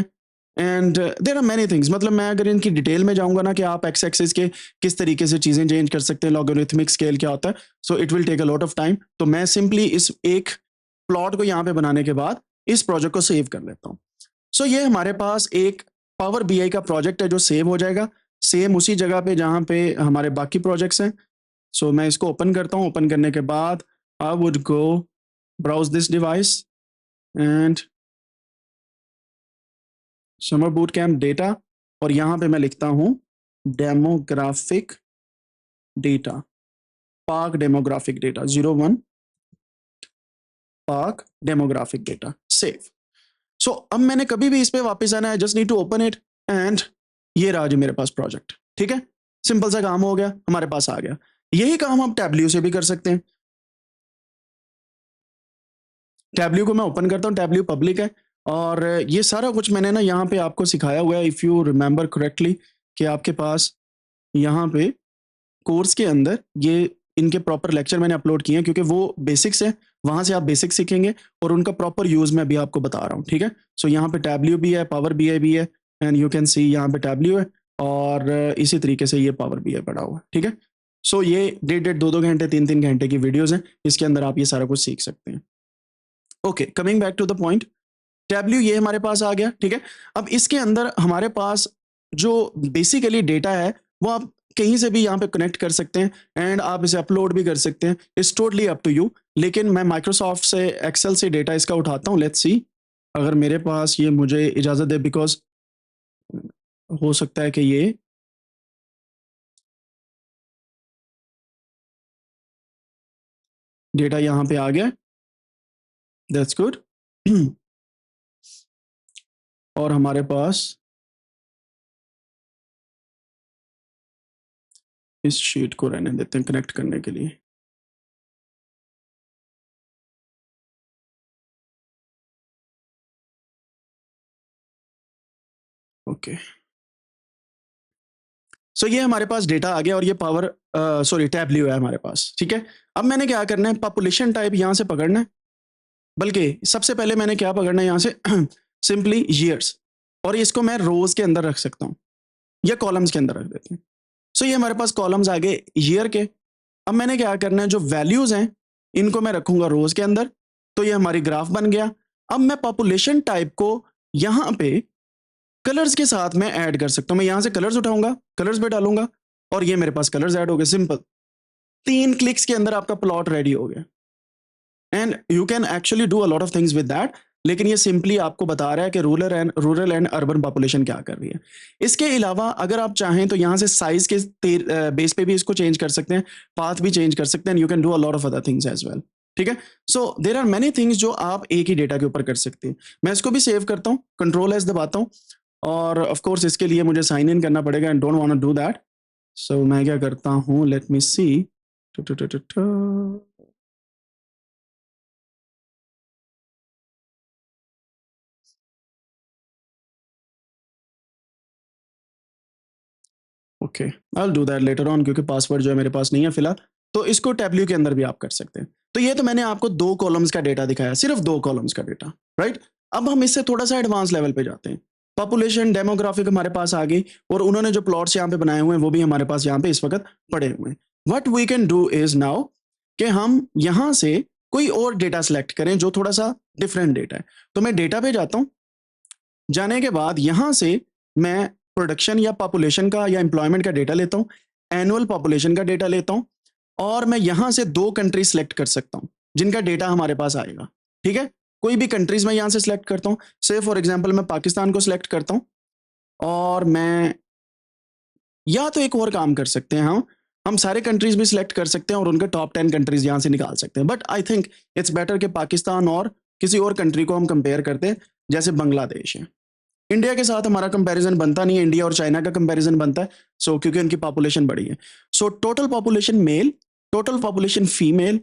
and there are many things. मतलब मैं अगर इनकी डिटेल में जाऊंगा ना कि आप एक्स एक्सिस के किस तरीके से चीज़ें चेंज कर सकते हैं, लॉगरिथमिक स्केल क्या होता है, so it will take a lot of time. तो मैं सिंपली इस एक प्लॉट को यहाँ पे बनाने के बाद इस प्रोजेक्ट को सेव कर लेता हूँ। सो ये हमारे पास एक पावर बीआई का प्रोजेक्ट है जो सेव हो जाएगा सेम उसी जगह पे जहाँ पे हमारे बाकी प्रोजेक्ट्स हैं। सो मैं इसको ओपन करता हूँ, ओपन करने के बाद I would go browse this device and summer boot camp data, और यहाँ पे मैं लिखता हूँ demographic data, park demographic data 01 park demographic data, save. So अब मैंने कभी भी इस पे वापस आना है, just need to open it and ये रहा जी मेरे पास प्रोजेक्ट। ठीक है, सिंपल सा काम हो गया, हमारे पास आ गया। यही काम आप टैब्ल्यू से भी कर सकते हैं। टैब्ल्यू को मैं ओपन करता हूँ, टैब्ल्यू पब्लिक है और ये सारा कुछ मैंने ना यहाँ पे आपको सिखाया हुआ है, इफ़ यू रिमेंबर करेक्टली, कि आपके पास यहाँ पे कोर्स के अंदर ये इनके प्रॉपर लेक्चर मैंने अपलोड किए हैं क्योंकि वो बेसिक्स है, वहां से आप बेसिक्स सीखेंगे और उनका प्रॉपर यूज मैं भी आपको बता रहा हूँ। ठीक है, सो यहाँ पे टैब्ल्यू भी है, पावर बीआई भी है, एंड यू कैन सी यहाँ पे टैब्ल्यू है और इसी तरीके से ये पावर BI पड़ा हुआ है, ठीक है। सो ये 1.5-2 घंटे 3-3 घंटे की वीडियोस हैं, इसके अंदर आप ये सारा कुछ सीख सकते हैं। Okay, coming back to the point, tableau ये हमारे पास आ गया, ठीक है। अब इसके अंदर हमारे पास जो बेसिकली डेटा है वो आप कहीं से भी यहाँ पे कनेक्ट कर सकते हैं एंड आप इसे अपलोड भी कर सकते हैं, it's totally up to you. लेकिन मैं माइक्रोसॉफ्ट से एक्सेल से डेटा इसका उठाता हूँ, लेट्स सी अगर मेरे पास ये मुझे इजाज़त दे, बिकॉज हो सकता है कि ये डेटा यहाँ पे आ गया, दैट्स गुड। और हमारे पास इस शीट को रहने देते हैं कनेक्ट करने के लिए। ओके, सो ये हमारे पास डेटा आ गया और ये पावर सॉरी टैब्ल्यू है हमारे पास, ठीक है। अब मैंने क्या करना है, पॉपुलेशन टाइप यहाँ से पकड़ना है, बल्कि सबसे पहले मैंने क्या पकड़ना है यहाँ से सिंपली ईयर्स, और इसको मैं रोज के अंदर रख सकता हूँ या कॉलम्स के अंदर रख देते हैं। सो ये हमारे पास कॉलम्स आ गए ईयर के। अब मैंने क्या करना है, जो वैल्यूज हैं इनको मैं रखूंगा रोज के अंदर, तो ये हमारी ग्राफ बन गया। अब मैं पॉपुलेशन टाइप को यहाँ पे कलर्स के साथ में ऐड कर सकता हूँ, मैं यहाँ से कलर्स उठाऊंगा, कलर्स पे डालूंगा और ये मेरे पास कलर्स ऐड हो गए, सिंपल 3 क्लिक्स के अंदर आपका प्लॉट रेडी हो गया। And you can actually do a lot of things with that, लेकिन ये सिंपली आपको बता रहा है कि रूरल एंड अर्बन पॉपुलेशन क्या कर रही है। इसके अलावा अगर आप चाहें तो यहाँ से साइज के बेस पे भी इसको चेंज कर सकते हैं, पाथ भी चेंज कर सकते हैं, you can do a lot of other things as well, ठीक है। So there are many things जो आप एक ही डेटा के ऊपर कर सकते हैं। मैं इसको भी सेव करता हूँ, कंट्रोल एस दबाता हूँ, और ऑफ कोर्स इसके लिए मुझे साइन इन करना पड़ेगा and don't want to do that. So मैं क्या करता हूँ, let me see, okay, I will do that later on, क्योंकि पासवर्ड जो है मेरे पास नहीं है फिलहाल। तो इसको टैब्ल्यू के अंदर भी आप कर सकते हैं। तो ये तो मैंने आपको 2 कॉलम्स का डेटा दिखाया, सिर्फ 2 कॉलम्स का डेटा, राइट। अब हम इससे थोड़ा सा एडवांस लेवल पे जाते हैं। पॉपुलेशन डेमोग्राफिक हमारे पास आ गई और उन्होंने जो प्लॉट्स यहाँ पे बनाए हुए हैं वो भी हमारे पास यहाँ पे इस वक्त पड़े हुए हैं। What we can do is now कि हम यहाँ से कोई और डेटा सेलेक्ट करें जो थोड़ा सा डिफरेंट डेटा है। तो मैं डेटा पे जाता हूँ, जाने के बाद यहाँ से मैं प्रोडक्शन या पॉपुलेशन का या एम्प्लॉयमेंट का डेटा लेता हूँ, एनुअल पॉपुलेशन का डेटा लेता हूँ, और मैं यहाँ से 2 कंट्री सेलेक्ट कर सकता हूँ जिनका डेटा हमारे पास आएगा, ठीक है। कोई भी कंट्रीज मैं यहाँ से सिलेक्ट करता हूँ, से फॉर एग्जांपल मैं पाकिस्तान को सिलेक्ट करता हूँ, और मैं या तो एक और काम कर सकते हैं, हम सारे कंट्रीज भी सिलेक्ट कर सकते हैं और उनके टॉप 10 कंट्रीज यहाँ से निकाल सकते हैं, but I think it's better कि पाकिस्तान और किसी और कंट्री को हम कंपेयर करते हैं, जैसे बांग्लादेश है। इंडिया के साथ हमारा कंपैरिजन बनता नहीं है, इंडिया और चाइना का कंपैरिजन बनता है, सो क्योंकि उनकी पॉपुलेशन बड़ी है। So total population male, total population female,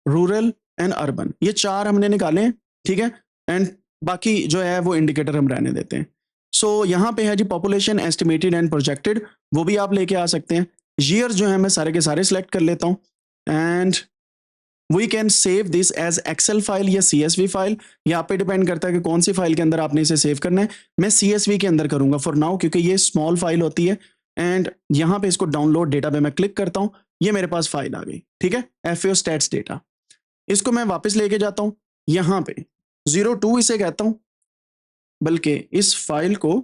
rural and urban, ये 4 हमने निकाले हैं, ठीक है। एंड बाकी जो है वो इंडिकेटर हम रहने देते हैं। सो यहाँ पे है जी पॉपुलेशन एस्टिमेटेड एंड प्रोजेक्टेड, वो भी आप लेके आ सकते हैं। ईयर जो है मैं सारे के सारे सिलेक्ट कर लेता हूँ, and we can save this as excel file या CSV फाइल, ये आप पे डिपेंड करता है कि कौन सी फाइल के अंदर आपने इसे सेव करना है। मैं CSV के अंदर करूंगा फॉर नाउ, क्योंकि ये स्मॉल फाइल होती है। एंड यहाँ पे इसको डाउनलोड डेटा पे मैं क्लिक करता हूँ, ये मेरे पास फाइल आ गई, ठीक है, FAO स्टैट्स डेटा। इसको मैं वापस लेके जाता हूँ यहाँ पे 02 इसे कहता हूँ, बल्कि इस फाइल को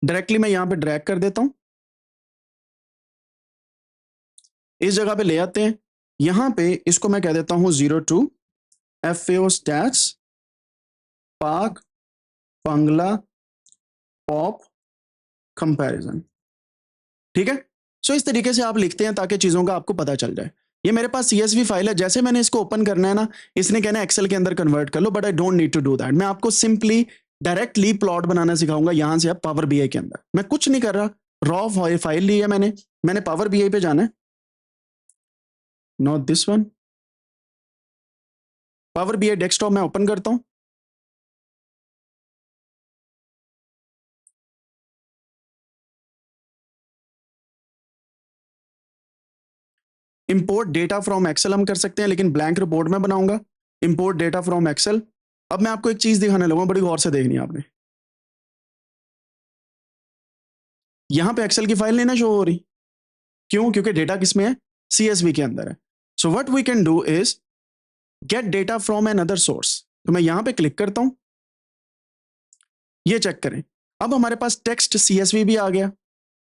डायरेक्टली मैं यहाँ पे ड्रैग कर देता हूँ, इस जगह पे ले आते हैं। यहाँ पे इसको मैं कह देता हूँ 02 FAO स्टैट्स पाक बांग्ला पॉप कंपैरिजन, ठीक है। सो इस तरीके से आप लिखते हैं ताकि चीज़ों का आपको पता चल जाए। ये मेरे पास CSV फाइल है, जैसे मैंने इसको ओपन करना है ना, इसने कहना है एक्सेल के अंदर कन्वर्ट कर लो, but I don't need to do that. मैं आपको सिंपली डायरेक्टली प्लॉट बनाना सिखाऊंगा यहाँ से आप पावर BI के अंदर। मैं कुछ नहीं कर रहा, रॉ फाइल ली है मैंने पावर BI पे जाना है, not this one. Power BI desktop मैं ओपन करता हूँ, इंपोर्ट डेटा फ्रॉम एक्सेल हम कर सकते हैं, लेकिन ब्लैंक रिपोर्ट में बनाऊंगा, इंपोर्ट डेटा फ्रॉम एक्सेल। अब मैं आपको एक चीज दिखाने लगा, बड़ी गौर से देखनी है आपने। यहाँ पे एक्सेल की फाइल नहीं ना शो हो रही, क्यों? क्योंकि डेटा किसमें है? CSV के अंदर है। So what we can do is get data from an other source. तो मैं यहाँ पे क्लिक करता हूँ, ये चेक करें, अब हमारे पास टेक्स्ट CSV भी आ गया,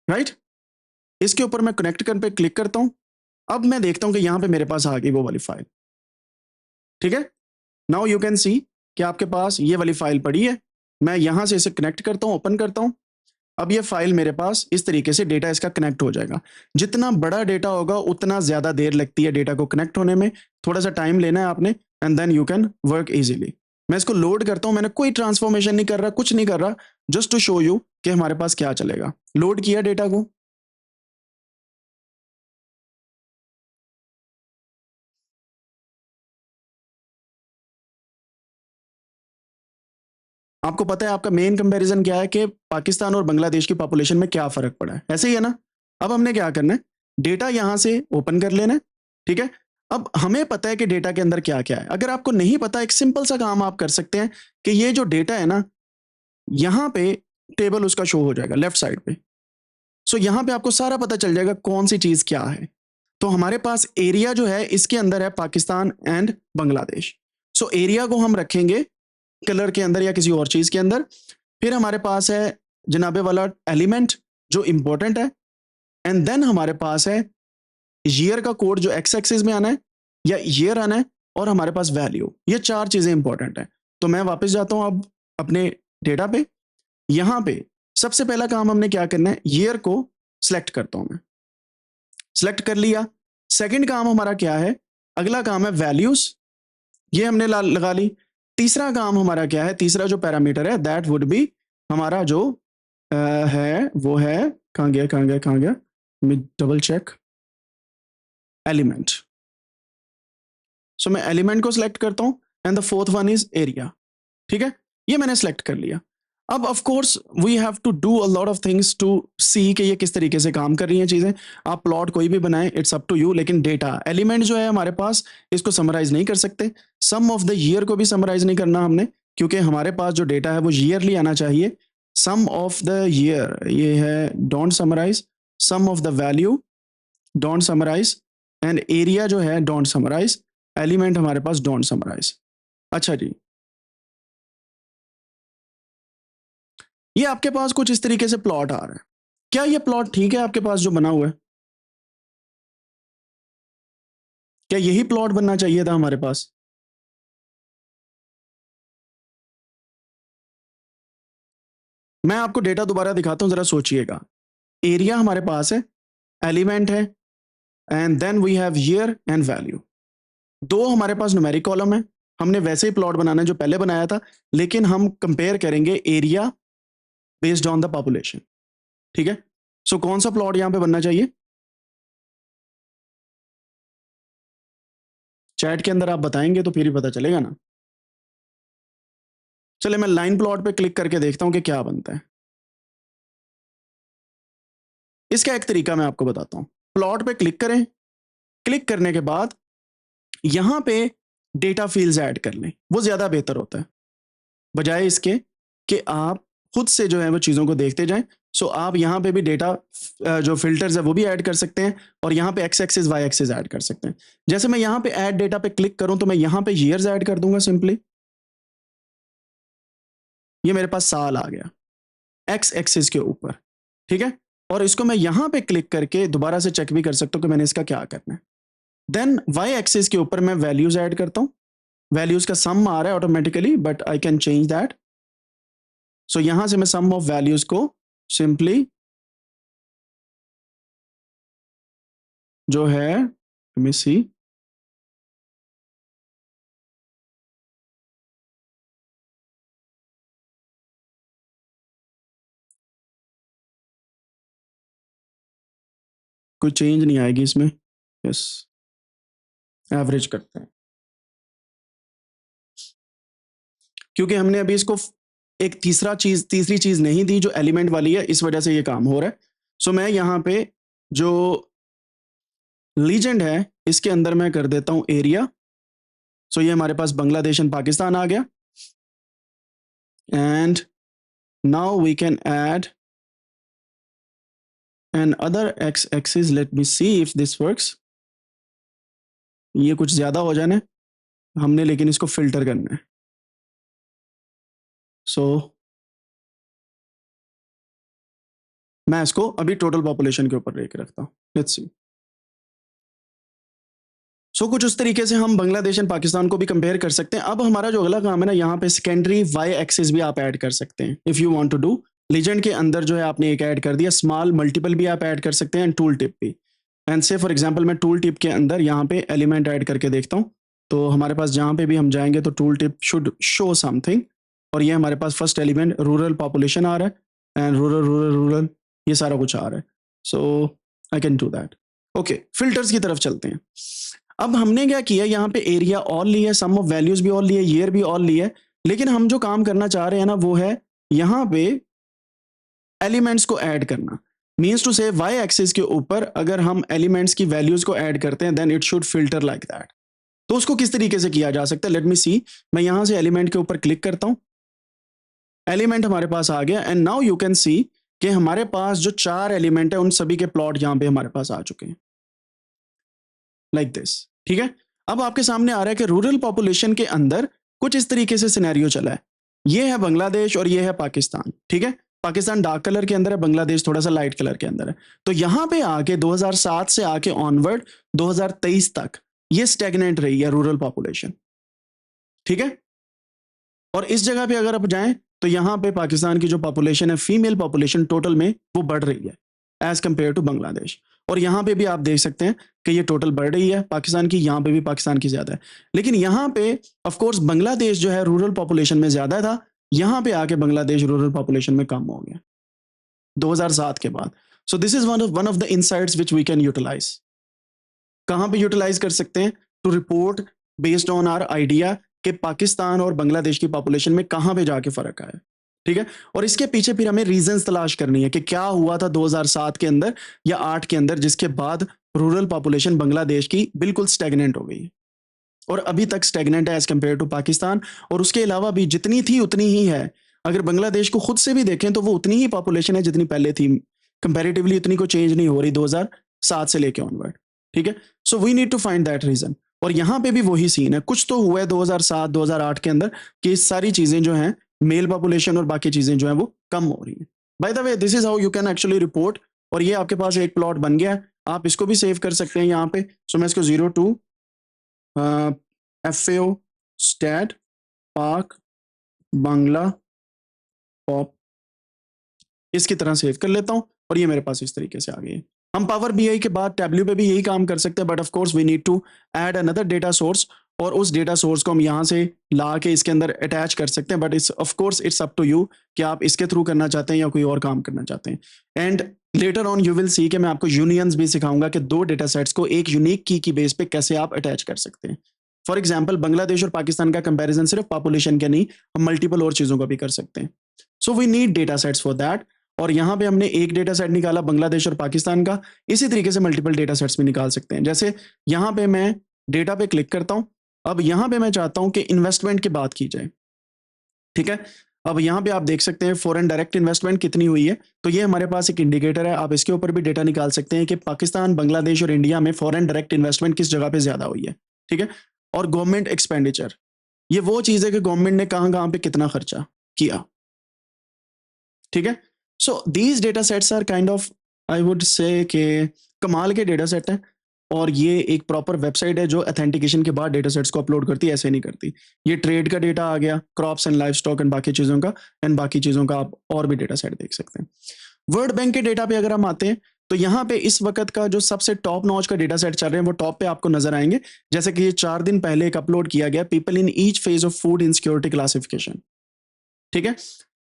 राइट? इसके ऊपर मैं कनेक्ट कर पे क्लिक करता हूँ, अब मैं देखता हूँ कि यहाँ पे मेरे पास आ गई वो वाली फाइल, ठीक है? नाउ यू कैन सी कि आपके पास ये वाली फाइल पड़ी है, मैं यहाँ से इसे कनेक्ट करता हूँ, ओपन करता हूँ, अब ये फाइल मेरे पास इस तरीके से डेटा इसका कनेक्ट हो जाएगा। जितना बड़ा डेटा होगा उतना ज्यादा देर लगती है डेटा को कनेक्ट होने में, थोड़ा सा टाइम लेना है आपने, and then you can work easily. मैं इसको लोड करता हूं, मैंने कोई ट्रांसफॉर्मेशन नहीं कर रहा, कुछ नहीं कर रहा, जस्ट टू शो यू कि हमारे पास क्या चलेगा। लोड किया डेटा को, आपको पता है आपका मेन कंपैरिजन क्या है कि पाकिस्तान और बांग्लादेश की पॉपुलेशन में क्या फर्क पड़ा है, ऐसे ही है ना? अब हमने क्या करना है, डेटा यहां से ओपन कर लेना है, ठीक है? अब हमें पता है कि डेटा के अंदर क्या क्या है। अगर आपको नहीं पता, एक सिंपल सा काम आप कर सकते हैं कि ये जो डेटा है ना, यहाँ पे टेबल उसका शो हो जाएगा लेफ्ट साइड पे। सो यहाँ पे आपको सारा पता चल जाएगा कौन सी चीज क्या है। तो हमारे पास एरिया जो है इसके अंदर है Pakistan and Bangladesh. So area को हम रखेंगे कलर के अंदर या किसी और चीज के अंदर। फिर हमारे पास है जनाबे वाला एलिमेंट जो इंपॉर्टेंट है, एंड देन हमारे पास है ईयर का कोड जो एक्स एक्सिस में आना है या ईयर आना है, और हमारे पास वैल्यू। ये चार चीजें इंपॉर्टेंट है। तो मैं वापस जाता हूं अब अपने डेटा पे, यहां पे सबसे पहला काम हमने क्या करना है, ईयर को सिलेक्ट करता हूं मैं, सिलेक्ट कर लिया। सेकंड काम हमारा क्या है, अगला काम है वैल्यूज, ये हमने लगा ली। तीसरा काम हमारा क्या है, तीसरा जो पैरामीटर है दैट वुड बी हमारा जो है वो है, कहाँ गया कहाँ गया कहाँ गया, डबल चेक, एलिमेंट। सो मैं एलिमेंट को सिलेक्ट करता हूं, and the fourth one is area, ठीक है? ये मैंने सेलेक्ट कर लिया। अब of course we have to do a lot of things to see कि ये किस तरीके से काम कर रही हैं चीजें। आप प्लॉट कोई भी बनाएं, इट्स अप टू यू, लेकिन डेटा एलिमेंट जो है हमारे पास, इसको समराइज नहीं कर सकते। सम ऑफ द ईयर को भी समराइज नहीं करना हमने, क्योंकि हमारे पास जो डेटा है वो ईयरली आना चाहिए। सम ऑफ द ईयर ये है, don't summarize. Sum of the value don't summarize, and area जो है डोंट समराइज, एलिमेंट हमारे पास डोंट समराइज। अच्छा जी, ये आपके पास कुछ इस तरीके से प्लॉट आ रहा है। क्या ये प्लॉट ठीक है आपके पास जो बना हुआ है? क्या यही प्लॉट बनना चाहिए था हमारे पास? मैं आपको डेटा दोबारा दिखाता हूं, जरा सोचिएगा। एरिया हमारे पास है, एलिमेंट है, and then we have year and value. दो हमारे पास न्यूमेरिक कॉलम है। हमने वैसे ही प्लॉट बनाना है जो पहले बनाया था, लेकिन हम कंपेयर करेंगे area based on the population, ठीक है? सो कौन सा प्लॉट यहां पे बनना चाहिए? चैट के अंदर आप बताएंगे तो फिर ही पता चलेगा ना। चले मैं लाइन प्लॉट पे क्लिक करके देखता हूं कि क्या बनता है। इसका एक तरीका मैं आपको बताता हूं। प्लॉट पे क्लिक करें, क्लिक करने के बाद यहां पे डेटा फील्ड्स ऐड कर लें, वो ज्यादा बेहतर होता है, बजाय इसके कि आप खुद से जो है वो चीजों को देखते जाएं। सो आप यहां पे भी डेटा जो फिल्टर्स है वो भी ऐड कर सकते हैं, और यहां पे X axis Y axis add कर सकते हैं। जैसे मैं यहां पे ऐड डेटा पे क्लिक करूं तो मैं यहां पे ईयर्स ऐड कर दूंगा सिंपली, ये मेरे पास साल आ गया एक्स एक्सिस के ऊपर, ठीक है? और इसको मैं यहां पे क्लिक करके दोबारा से चेक भी कर सकता हूं कि मैंने इसका क्या करना है। देन वाई एक्सिस के ऊपर मैं वैल्यूज ऐड करता हूं, वैल्यूज का सम आ रहा है automatically, but I can change that. So यहां से मैं सम ऑफ वैल्यूज को सिंपली जो है, let me see, कोई चेंज नहीं आएगी इसमें, यस, एवरेज करते हैं, क्योंकि हमने अभी इसको एक तीसरी चीज नहीं दी जो एलिमेंट वाली है, इस वजह से ये काम हो रहा है। सो मैं यहाँ पे जो लीजेंड है इसके अंदर मैं कर देता हूं एरिया। सो ये हमारे पास बांग्लादेश एंड पाकिस्तान आ गया, and now we can add and other x axis, let me see if this works. ये कुछ ज्यादा हो जाने हमने, लेकिन इसको फिल्टर करना है. सो मैं इसको अभी टोटल पॉपुलेशन के ऊपर लेके रखता हूँ. Let's see. सो कुछ उस तरीके से हम बांग्लादेश एंड पाकिस्तान को भी कंपेयर कर सकते हैं. अब हमारा जो अगला काम है ना, यहाँ पे सेकेंडरी वाई एक्सिस भी आप ऐड कर सकते हैं if you want to do. Legend के अंदर जो है आपने एक ऐड कर दिया, स्मॉल मल्टीपल भी आप ऐड कर सकते हैं, एंड टूल टिप भी. एंड से फॉर एग्जांपल मैं टूल टिप के अंदर यहाँ पे एलिमेंट ऐड करके देखता हूँ. तो हमारे पास जहाँ पे भी हम जाएंगे तो tool tip should show something. और ये हमारे पास फर्स्ट एलिमेंट रूरल पॉपुलेशन आ रहा है, एंड रूरल रूरल रूरल ये सारा कुछ आ रहा है. So I can do that. Okay, filters की तरफ चलते हैं. अब हमने क्या किया, यहाँ पे एरिया ऑल लिया है, सम ऑफ वैल्यूज भी ऑल लिया है, ईयर भी ऑल लिया है. लेकिन हम जो काम करना चाह रहे हैं ना, वो है यहाँ पे एलिमेंट्स को ऐड करना. मीन्स टू से वाई एक्सिस के ऊपर अगर हम एलिमेंट्स की वैल्यूज को ऐड करते हैं, then it should filter like that. तो उसको किस तरीके से किया जा सकता है, लेट मी सी. मैं यहां से एलिमेंट के ऊपर क्लिक करता हूं, एलिमेंट हमारे पास आ गया, and now you can see कि हमारे पास जो 4 एलिमेंट है उन सभी के प्लॉट यहां पे हमारे पास आ चुके हैं, लाइक दिस. ठीक है. अब आपके सामने आ रहा है कि रूरल पॉपुलेशन के अंदर कुछ इस तरीके से सिनेरियो चला है. ये है बांग्लादेश और ये है पाकिस्तान. ठीक है. पाकिस्तान डार्क कलर के अंदर है, बांग्लादेश थोड़ा सा लाइट कलर के अंदर है. तो यहां पे आके 2007 से आके ऑनवर्ड 2023 तक ये स्टेगनेंट रही है रूरल पॉपुलेशन. ठीक है. और इस जगह पे अगर आप जाएं तो यहां पे पाकिस्तान की जो पॉपुलेशन है, फीमेल पॉपुलेशन टोटल में वो बढ़ रही है एज कंपेयर टू बांग्लादेश. और यहां पे भी आप देख सकते हैं कि ये टोटल बढ़ रही है पाकिस्तान की, यहां पे भी पाकिस्तान की ज्यादा है. लेकिन यहां पे ऑफ कोर्स बांग्लादेश जो है रूरल पॉपुलेशन में ज्यादा था, यहां पे आके बांग्लादेश रूरल पॉपुलेशन में कम हो गया 2007 के बाद. So this is one of the insights which we can utilize. कहां पे यूटिलाइज कर सकते हैं, to report based on our idea कि पाकिस्तान और बांग्लादेश की पॉपुलेशन में कहां पे जाके फर्क आया. ठीक है. और इसके पीछे फिर हमें रीजंस तलाश करनी है कि क्या हुआ था 2007 के अंदर या 8 के अंदर, जिसके बाद रूरल पॉपुलेशन बांग्लादेश की बिल्कुल स्टेगनेंट हो गई और अभी तक स्टेगनेंट है एज कंपेयर टू पाकिस्तान. और उसके अलावा भी जितनी थी उतनी ही है. अगर बांग्लादेश को खुद से भी देखें तो वो उतनी ही पॉपुलेशन है जितनी पहले थी, कंपैरेटिवली उतनी को चेंज नहीं हो रही 2007 से लेके ऑनवर्ड. ठीक है. So we need to find that reason. और यहाँ पे भी वही सीन है, कुछ तो हुआ है 2007 2008 के अंदर कि सारी चीजें जो हैं, मेल पॉपुलेशन और बाकी चीजें जो हैं वो कम हो रही हैं. By the way, this is how you can actually report. और ये आपके पास एक प्लॉट बन गया है, आप इसको भी सेव कर सकते हैं यहाँ पे. सो मैं इसको 02 FAO स्टैट पाक बांग्ला पॉप इसकी तरह सेव कर लेता हूं, और ये मेरे पास इस तरीके से आ गई है. हम पावर बीआई के बाद टैब्ल्यू पे भी यही काम कर सकते हैं, but of course we need to add another data source. और उस डेटा सोर्स को हम यहाँ से ला के इसके अंदर अटैच कर सकते हैं, but it's of course it's up to you कि आप इसके थ्रू करना चाहते हैं या कोई और काम करना चाहते हैं. And later on you will see कि मैं आपको यूनियंस भी सिखाऊंगा कि 2 डेटा सेट्स को एक यूनिक की बेस पे कैसे आप अटैच कर सकते हैं. फॉर एग्जाम्पल, बांग्लादेश और पाकिस्तान का कंपेरिजन सिर्फ पॉपुलेशन का नहीं, हम मल्टीपल और चीजों का भी कर सकते हैं. So we need data sets for that. और यहाँ पे हमने एक डेटा सेट निकाला बांग्लादेश और पाकिस्तान का, इसी तरीके से मल्टीपल डेटा सेट्स भी निकाल सकते हैं. जैसे यहाँ पे मैं डेटा पे क्लिक करता हूँ. अब यहाँ पे मैं चाहता हूँ कि इन्वेस्टमेंट की बात की जाए. ठीक है. अब यहाँ पे आप देख सकते हैं फॉरेन डायरेक्ट इन्वेस्टमेंट कितनी हुई है. तो ये हमारे पास एक इंडिकेटर है, आप इसके ऊपर भी डेटा निकाल सकते हैं कि पाकिस्तान, बांग्लादेश और इंडिया में फॉरेन डायरेक्ट इन्वेस्टमेंट किस जगह पे ज्यादा हुई है. ठीक है. और गवर्नमेंट एक्सपेंडिचर, ये वो चीज है कि गवर्नमेंट ने कहां कहां पे कितना खर्चा किया. ठीक है. So these data sets are kind of, I would say कि कमाल के डेटा सेट हैं. और ये एक प्रॉपर वेबसाइट है जो ऑथेंटिकेशन के बाद डेटा सेट्स को अपलोड करती है, ऐसे नहीं करती. ये ट्रेड का डेटा आ गया, crops and life stock and बाकी चीज़ों का, एंड बाकी चीज़ों का आप और भी डेटा सेट देख सकते हैं. वर्ल्ड बैंक के डेटा पे अगर हम आते हैं तो यहाँ पे इस वक्त का जो सबसे टॉप नॉच का डेटा सेट चल रहे हैं वो टॉप पे आपको नजर आएंगे. जैसे कि ये 4 दिन पहले एक अपलोड किया गया, people in each phase of food insecurity classification. ठीक है.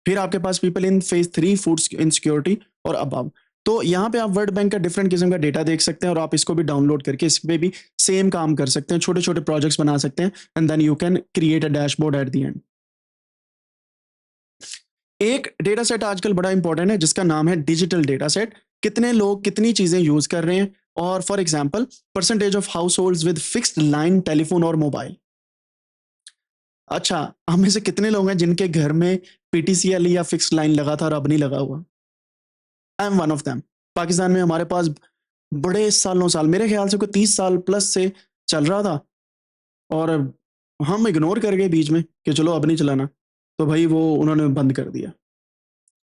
फिर आपके पास people in phase 3 food insecurity और अबव. तो यहाँ पे आप वर्ल्ड बैंक का डिफरेंट किस्म का डेटा देख सकते हैं, और आप इसको भी डाउनलोड करके इस पे भी सेम काम कर सकते हैं, छोटे छोटे प्रोजेक्ट्स बना सकते हैं, and then you can create a dashboard at the end. एक डेटा सेट आजकल बड़ा इंपॉर्टेंट है जिसका नाम है डिजिटल डेटा सेट. कितने लोग कितनी चीजें यूज कर रहे हैं, और for example percentage of house hold with fixed line telephone और मोबाइल. अच्छा, हम में से कितने लोग हैं जिनके घर में पीटीसीएल या फिक्स्ड लाइन लगा था और अब नहीं लगा हुआ. I am one of them. Pakistan में हमारे पास बड़े सालों साल, मेरे ख्याल से कोई 30 साल प्लस से चल रहा था, और हम इग्नोर कर गए बीच में कि चलो अब नहीं चलाना, तो भाई वो उन्होंने बंद कर दिया।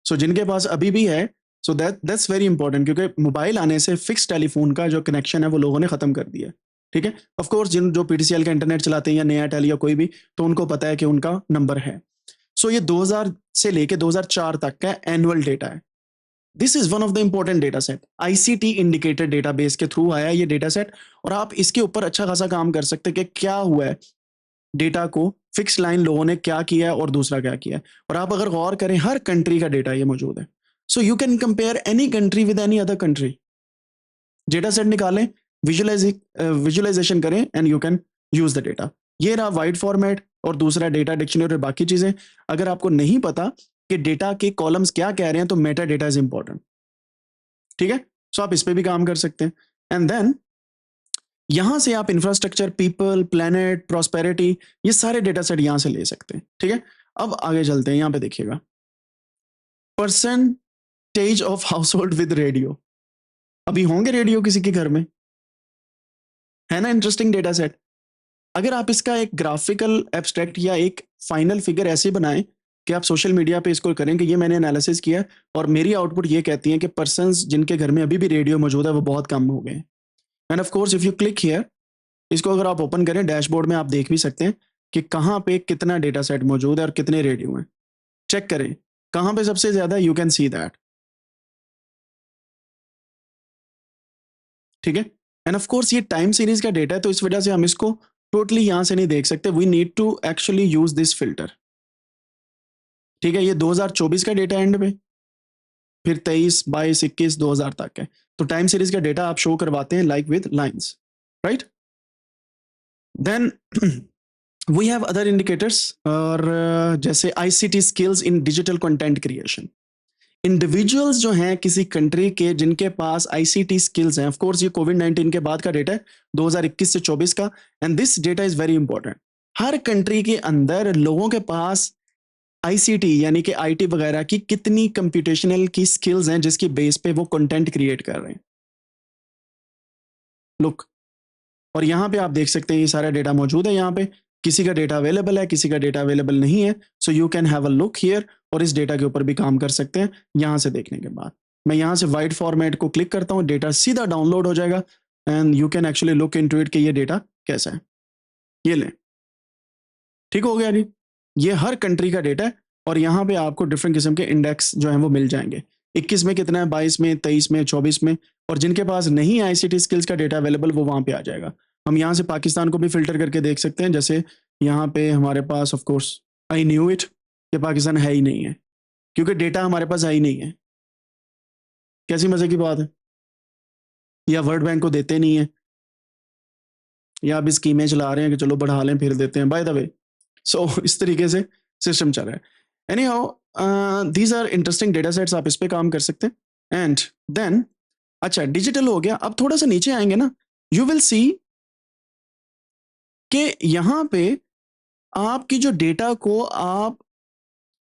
सो जिनके पास अभी भी है, सो दैट्स वेरी इंपॉर्टेंट, क्योंकि मोबाइल आने से फिक्स टेलीफोन का जो कनेक्शन है वो लोगों ने खत्म कर दिया। ठीक है, ऑफ कोर्स जिन जो पीटीसीएल का इंटरनेट चलाते हैं या नया टेल या कोई भी, तो उनको पता है कि उनका नंबर है। सो ये 2000 से लेके 2004 तक का एनुअल डेटा है। This is one of the important data set, ICT indicated database के थ्रू आया ये डेटा सेट, और आप इसके ऊपर अच्छा खासा काम कर सकते हैं कि क्या हुआ है, डेटा को फिक्स लाइन लोगों ने क्या किया है और दूसरा क्या किया है। और आप अगर गौर करें, हर कंट्री का डेटा ये मौजूद है। सो you can compare any country with any other country. Data set निकालें, विजुअलाइजेशन करें, and you can use the data. ये रहा वाइड फॉर्मेट, और दूसरा डेटा डिक्शनरी और बाकी चीजें। अगर आपको नहीं पता कि डेटा के कॉलम्स क्या कह रहे हैं, तो मेटा डेटा इज इंपॉर्टेंट। ठीक है, सो आप इस पे भी काम कर सकते हैं। एंड देन यहां से आप इंफ्रास्ट्रक्चर, पीपल, प्लेनेट, प्रॉस्पेरिटी, ये सारे डेटा सेट यहां से ले सकते हैं। ठीक है, अब आगे चलते हैं। यहां पे देखिएगा, percentage of house hold with radio. अभी होंगे रेडियो किसी के घर में, है ना? Interesting data set. अगर आप इसका एक ग्राफिकल एब्स्ट्रैक्ट या एक फाइनल फिगर ऐसे बनाएं कि आप सोशल मीडिया पे इसको करें कि ये मैंने एनालिसिस किया और मेरी आउटपुट ये कहती है कि पर्सन्स जिनके घर में अभी भी रेडियो मौजूद है वो बहुत कम हो गए। End of course if you click here, इसको अगर आप ओपन करें डैशबोर्ड में, आप देख भी सकते हैं कि कहाँ पे कितना डेटा सेट मौजूद है और कितने रेडियो हैं। चेक करें कहाँ पे सबसे ज्यादा, यू कैन सी दैट। ठीक है, एंड ऑफ कोर्स ये टाइम सीरीज का डेटा है, तो इस वजह से हम इसको टोटली यहां से नहीं देख सकते। We need to actually use this filter. ठीक है, ये 2024 का डेटा एंड पे, फिर 23, 22, 21, 2000 तक है। तो टाइम सीरीज का डेटा आप शो करवाते हैं like with lines, right? Then we have other indicators, और जैसे ICT skills in digital content creation. Individuals जो हैं किसी कंट्री के जिनके पास आईसीटी स्किल्स हैं, ऑफ कोर्स ये कोविड-19 के बाद का डेटा है, 2021 से 24 का, and this data is very important. Her country के अंदर लोगों के पास आईसीटी यानी कि आईटी वगैरह की कितनी कंप्यूटेशनल की स्किल्स हैं जिसकी बेस पे वो कंटेंट क्रिएट कर रहे हैं। लुक, और यहाँ पे आप देख सकते हैं ये सारा डेटा मौजूद है। यहाँ पे किसी का डेटा अवेलेबल है, किसी का डेटा अवेलेबल नहीं है। सो you can have a look here, और इस डेटा के ऊपर भी काम कर सकते हैं। यहाँ से देखने के बाद मैं यहाँ से वाइड फॉर्मेट को क्लिक करता हूँ, डेटा सीधा डाउनलोड हो जाएगा, and you can actually look into it कि ये डेटा कैसा है। ये लें, ठीक हो गया जी। ये हर कंट्री का डेटा है, और यहाँ पे आपको डिफरेंट किस्म के इंडेक्स जो हैं वो मिल जाएंगे। 21 में कितना है, 22 में, 23 में, 24 में, और जिनके पास नहीं है आईसीटी स्किल्स का डेटा अवेलेबल वो वहाँ पे आ जाएगा। हम यहाँ से पाकिस्तान को भी फिल्टर करके देख सकते हैं। जैसे यहाँ पे हमारे पास of course I knew it कि पाकिस्तान है ही नहीं है, क्योंकि डेटा हमारे पास है ही नहीं है। कैसी मजे की बात है, या वर्ल्ड बैंक को देते नहीं है, या अभी स्कीमें चला रहे हैं कि चलो बढ़ा लें फिर देते हैं, बाय द वे। सो इस तरीके से सिस्टम चल रहा है। Anyhow these are interesting data sets, आप इस पे काम कर सकते हैं। एंड देन अच्छा, डिजिटल हो गया। अब थोड़ा सा नीचे आएंगे ना, यू विल सी कि यहाँ पे आपकी जो डेटा को आप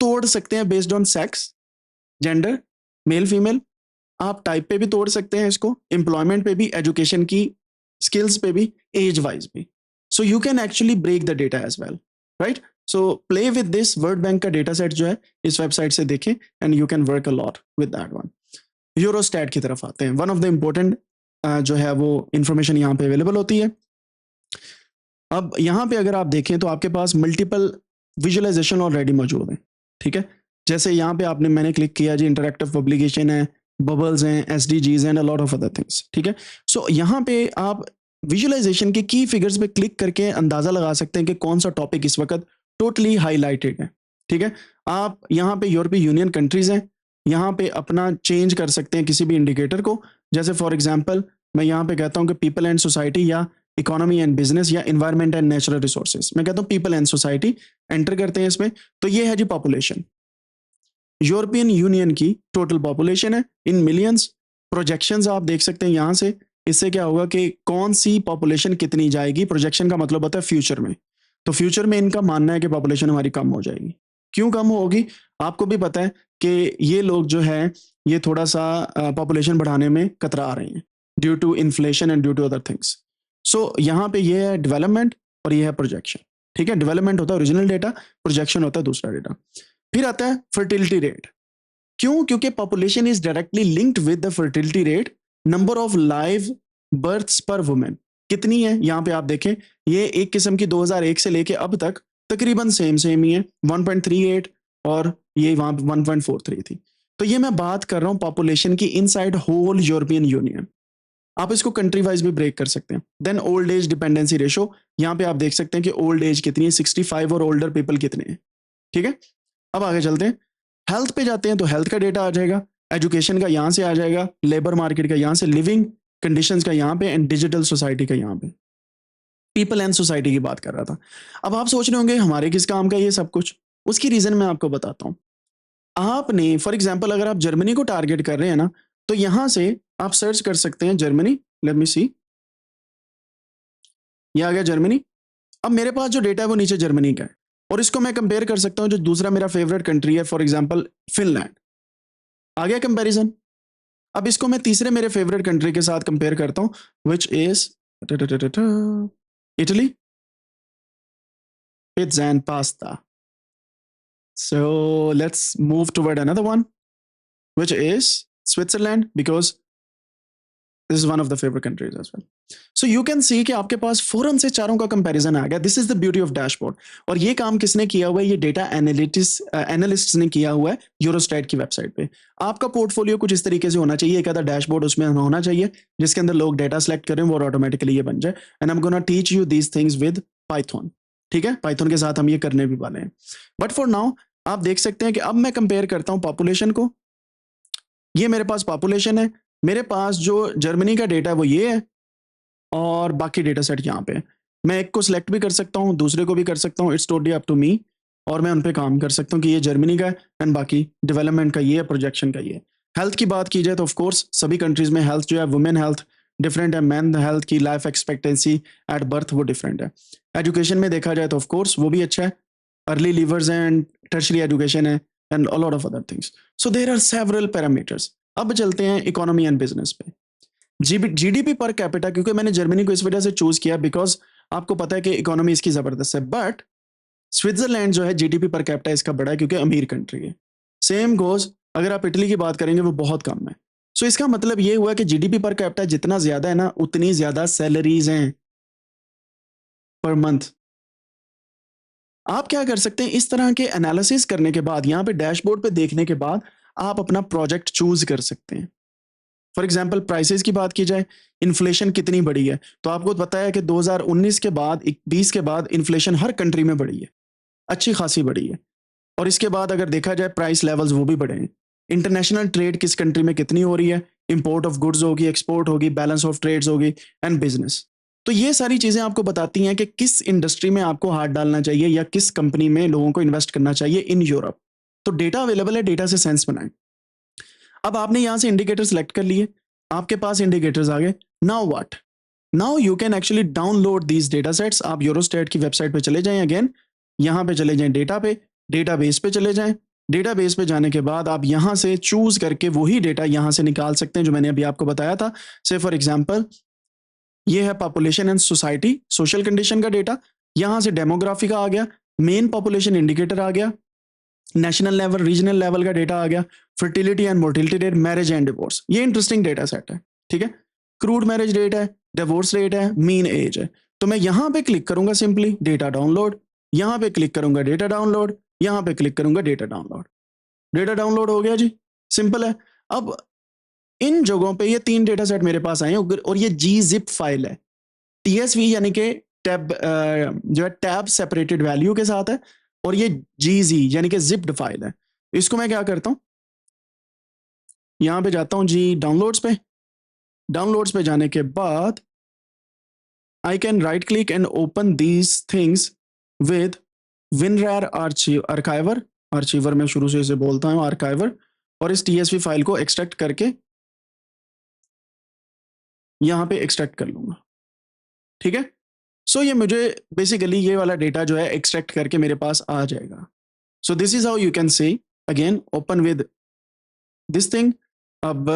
तोड़ सकते हैं based on sex, gender, male female. आप टाइप पे भी तोड़ सकते हैं इसको, एम्प्लॉयमेंट पे भी, एजुकेशन की स्किल्स पे भी, एज वाइज भी। So you can actually break the data as well, right? So play with this. World bank का डेटा सेट जो है इस वेबसाइट से देखें, and you can work a lot with that one. Eurostat की तरफ आते हैं। वन ऑफ द इंपॉर्टेंट जो है वो इंफॉर्मेशन यहाँ पे अवेलेबल होती है। अब यहाँ पे अगर आप देखें तो आपके पास मल्टीपल विजुअलाइजेशन ऑलरेडी मौजूद है। ठीक है, जैसे यहाँ पे मैंने क्लिक किया जी, इंटरैक्टिव पब्लिकेशन है, बबल्स हैं, SDGs and a lot of other things. ठीक है, सो यहाँ पे आप विजुअलाइजेशन के की फिगर्स पे क्लिक करके अंदाजा लगा सकते हैं कि कौन सा टॉपिक इस वक्त टोटली हाईलाइटेड है। ठीक है, आप यहाँ पे यूरोपीय यूनियन कंट्रीज हैं, यहाँ पे अपना चेंज कर सकते हैं किसी भी इंडिकेटर को। जैसे फॉर एग्जाम्पल मैं यहाँ पे कहता हूँ कि पीपल एंड सोसाइटी, या इकोनॉमी एंड बिजनेस, या इन्वायरमेंट एंड नेचुरल रिसोर्सेज। मैं कहता हूँ पीपल एंड सोसाइटी, एंटर करते हैं इसमें, तो ये है जी पॉपुलेशन। यूरोपियन यूनियन की टोटल पॉपुलेशन है इन मिलियंस। प्रोजेक्शंस आप देख सकते हैं यहाँ से। इससे क्या होगा कि कौन सी पॉपुलेशन कितनी जाएगी। प्रोजेक्शन का मतलब होता है फ्यूचर में। तो फ्यूचर में इनका मानना है कि पॉपुलेशन हमारी कम हो जाएगी। क्यों कम होगी? आपको भी पता है कि ये लोग जो है ये थोड़ा सा पॉपुलेशन बढ़ाने में कतरा रहे हैं due to inflation and due to other things. So यहाँ पे ये है डेवलपमेंट और ये है प्रोजेक्शन। ठीक है, डेवलपमेंट होता है ओरिजिनल डेटा, प्रोजेक्शन होता है दूसरा डेटा। फिर आता है फर्टिलिटी रेट। क्यों? क्योंकि population is directly linked with the fertility rate, number of live births per women कितनी है। यहाँ पे आप देखें ये एक किस्म की 2001 से लेके अब तक तकरीबन सेम ही है, 1.38 और ये वहां 1.43 थी। तो ये मैं बात कर रहा हूँ पॉपुलेशन की इनसाइड होल यूरोपियन यूनियन। आप इसको कंट्री वाइज भी ब्रेक कर सकते हैं। Then old age dependency ratio, यहाँ पे आप देख सकते हैं कि ओल्ड एज कितनी है, 65 और ओल्डर पीपल कितने हैं। ठीक है, अब आगे चलते हैं, हेल्थ पे जाते हैं तो हेल्थ का डेटा आ जाएगा, एजुकेशन का यहाँ से आ जाएगा, लेबर मार्केट का यहाँ से, लिविंग कंडीशंस का यहाँ पे, एंड डिजिटल सोसाइटी का यहाँ पे। पीपल एंड सोसाइटी की बात कर रहा था। अब आप सोच रहे होंगे हमारे किस काम का ये सब कुछ, उसकी रीजन मैं आपको बताता हूँ। आपने फॉर एग्जाम्पल अगर आप जर्मनी को टारगेट कर रहे हैं ना, तो यहां से आप सर्च कर सकते हैं जर्मनी। लेट मी सी, ये आ गया जर्मनी। अब मेरे पास जो डेटा है वो नीचे जर्मनी का है, और इसको मैं कंपेयर कर सकता हूं जो दूसरा मेरा फेवरेट कंट्री है, फॉर एग्जाम्पल फिनलैंड। आ गया कंपैरिजन। अब इसको मैं तीसरे मेरे फेवरेट कंट्री के साथ कंपेयर करता हूं which is Italy, pizza and pasta. So let's move toward another one, which is Switzerland, because this is one of the favorite countries as well. So you can see कि आपके पास फौरन से चारों का कंपैरिजन आ गया। This is the beauty of dashboard। और ये काम किसने किया हुआ है? ये डेटा एनालिस्ट्स ने किया हुआ है यूरोस्टैट की वेबसाइट पे। आपका पोर्टफोलियो कुछ इस तरीके से होना चाहिए, एक आधा डैशबोर्ड उसमें होना चाहिए जिसके अंदर लोग डेटा सेलेक्ट करें वो ऑटोमेटिकली ये बन जाए। And I am gonna teach you these things with Python. ठीक है, पाइथन के साथ हम ये करने भी वाले हैं। बट फॉर नाउ आप देख सकते हैं कि अब मैं कंपेयर करता हूं पॉपुलेशन को। ये मेरे पास पॉपुलेशन है, मेरे पास जो जर्मनी का डेटा है वो ये है, और बाकी डेटा सेट यहाँ पे है। मैं एक को सिलेक्ट भी कर सकता हूँ, दूसरे को भी कर सकता हूँ, it's totally up to me. और मैं उन पे काम कर सकता हूँ कि ये जर्मनी का है एंड बाकी डेवलपमेंट का ये है, प्रोजेक्शन का ये है। हेल्थ की बात की जाए तो ऑफकोर्स सभी कंट्रीज में हेल्थ जो है, वुमेन हेल्थ डिफरेंट है, मैन हेल्थ की लाइफ एक्सपेक्टेंसी एट बर्थ वो डिफरेंट है। एजुकेशन में देखा जाए तो ऑफकोर्स वो भी अच्छा है, early leavers and tertiary education है and a lot of other things. So there are several parameters. अब चलते हैं इकोनॉमी एंड बिजनेस पे। जीडीपी पर कैपिटा, क्योंकि मैंने जर्मनी को इस वजह से चूज किया बिकॉज आपको पता है कि इकोनॉमी इसकी जबरदस्त है, बट स्विट्जरलैंड जो है जीडीपी पर कैपिटा इसका बड़ा है क्योंकि अमीर कंट्री है। सेम गोज अगर आप इटली की बात करेंगे वो बहुत कम है। सो इसका मतलब ये हुआ कि जीडीपी पर कैपिटा जितना ज्यादा है ना, उतनी ज्यादा सैलरीज हैं पर मंथ। आप क्या कर सकते हैं, इस तरह के एनालिसिस करने के बाद, यहाँ पे डैशबोर्ड पे देखने के बाद आप अपना प्रोजेक्ट चूज कर सकते हैं। फॉर एग्जाम्पल प्राइसेस की बात की जाए, इन्फ्लेशन कितनी बढ़ी है, तो आपको पता है कि 2019 के बाद 20 के बाद इन्फ्लेशन हर कंट्री में बढ़ी है, अच्छी खासी बढ़ी है। और इसके बाद अगर देखा जाए प्राइस लेवल्स वो भी बढ़े हैं। इंटरनेशनल ट्रेड किस कंट्री में कितनी हो रही है, इंपोर्ट ऑफ गुड्स होगी, एक्सपोर्ट होगी, बैलेंस ऑफ ट्रेड्स होगी एंड बिजनेस। तो ये सारी चीजें आपको बताती हैं कि किस इंडस्ट्री में आपको हाथ डालना चाहिए या किस कंपनी में लोगों को इन्वेस्ट करना चाहिए इन यूरोप। तो डेटा अवेलेबल है, डेटा से सेंस बनाएं। अब आपने यहां से इंडिकेटर सेलेक्ट कर लिए, आपके पास इंडिकेटर्स आ गए। Now what? Now you can actually download these data sets. आप यूरोस्टेट की वेबसाइट पे चले जाएं, अगेन यहां पे चले जाएं, डेटा पे, डेटाबेस पे चले जाएं। डेटाबेस पे जाने के बाद आप यहां से चूज करके वही डेटा यहां से निकाल सकते हैं जो मैंने अभी आपको बताया था। से फॉर एग्जांपल ये है population and society, social condition का डेटा। यहां से डेमोग्राफी का आ गया, मेन पॉपुलेशन इंडिकेटर आ गया, नेशनल लेवल रीजनल लेवल का डेटा आ गया, fertility and mortality rate, marriage and divorce. ये इंटरेस्टिंग डेटा सेट है। ठीक है, क्रूड मैरिज रेट है, डिवोर्स रेट है, मीन एज है। तो मैं यहां पे क्लिक करूंगा सिंपली डेटा डाउनलोड, यहां पे क्लिक करूंगा डेटा डाउनलोड, यहां पे क्लिक करूंगा डेटा डाउनलोड। डेटा डाउनलोड हो गया जी, सिंपल है। अब इन जगहों पे ये 3 डेटा सेट मेरे पास आए हैं और ये gzip फाइल है, TSV यानी कि टैब जो है टैब सेपरेटेड वैल्यू के साथ है, और ये gz यानी कि जिप्ड फाइल है। इसको मैं क्या करता हूं, यहां पे जाता हूं जी डाउनलोड्स पे। डाउनलोड्स पे जाने के बाद I can write click and open these things with WinRAR archiver. Archiver में शुरू से इसे बोलता हूं, आर्काइवर। और इस TSV फाइल को एक्सट्रैक्ट करके यहां पे एक्सट्रैक्ट कर लूंगा। ठीक है, सो ये मुझे बेसिकली ये वाला डेटा जो है एक्सट्रैक्ट करके मेरे पास आ जाएगा। सो this is how you can see again open with this thing. अब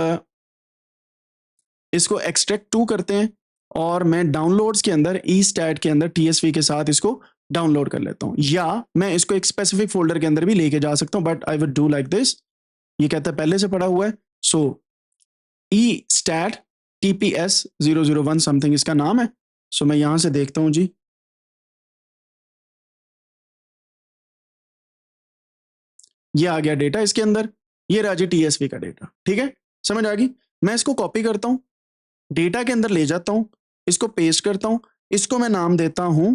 इसको एक्सट्रैक्ट टू करते हैं और मैं डाउनलोड्स के अंदर ई स्टैट के अंदर TSV के साथ इसको डाउनलोड कर लेता हूँ, या मैं इसको एक स्पेसिफिक फोल्डर के अंदर भी लेके जा सकता हूँ, but I would do like this. ये कहता है पहले से पड़ा हुआ है, सो ई स्टैट TPS 001 समथिंग इसका नाम है। सो मैं यहां से देखता हूं जी, ये आ गया डेटा इसके अंदर, ये रहा जी TSV का डेटा। ठीक है, समझ आ गई। मैं इसको कॉपी करता हूं, डेटा के अंदर ले जाता हूं, इसको पेस्ट करता हूं, इसको मैं नाम देता हूं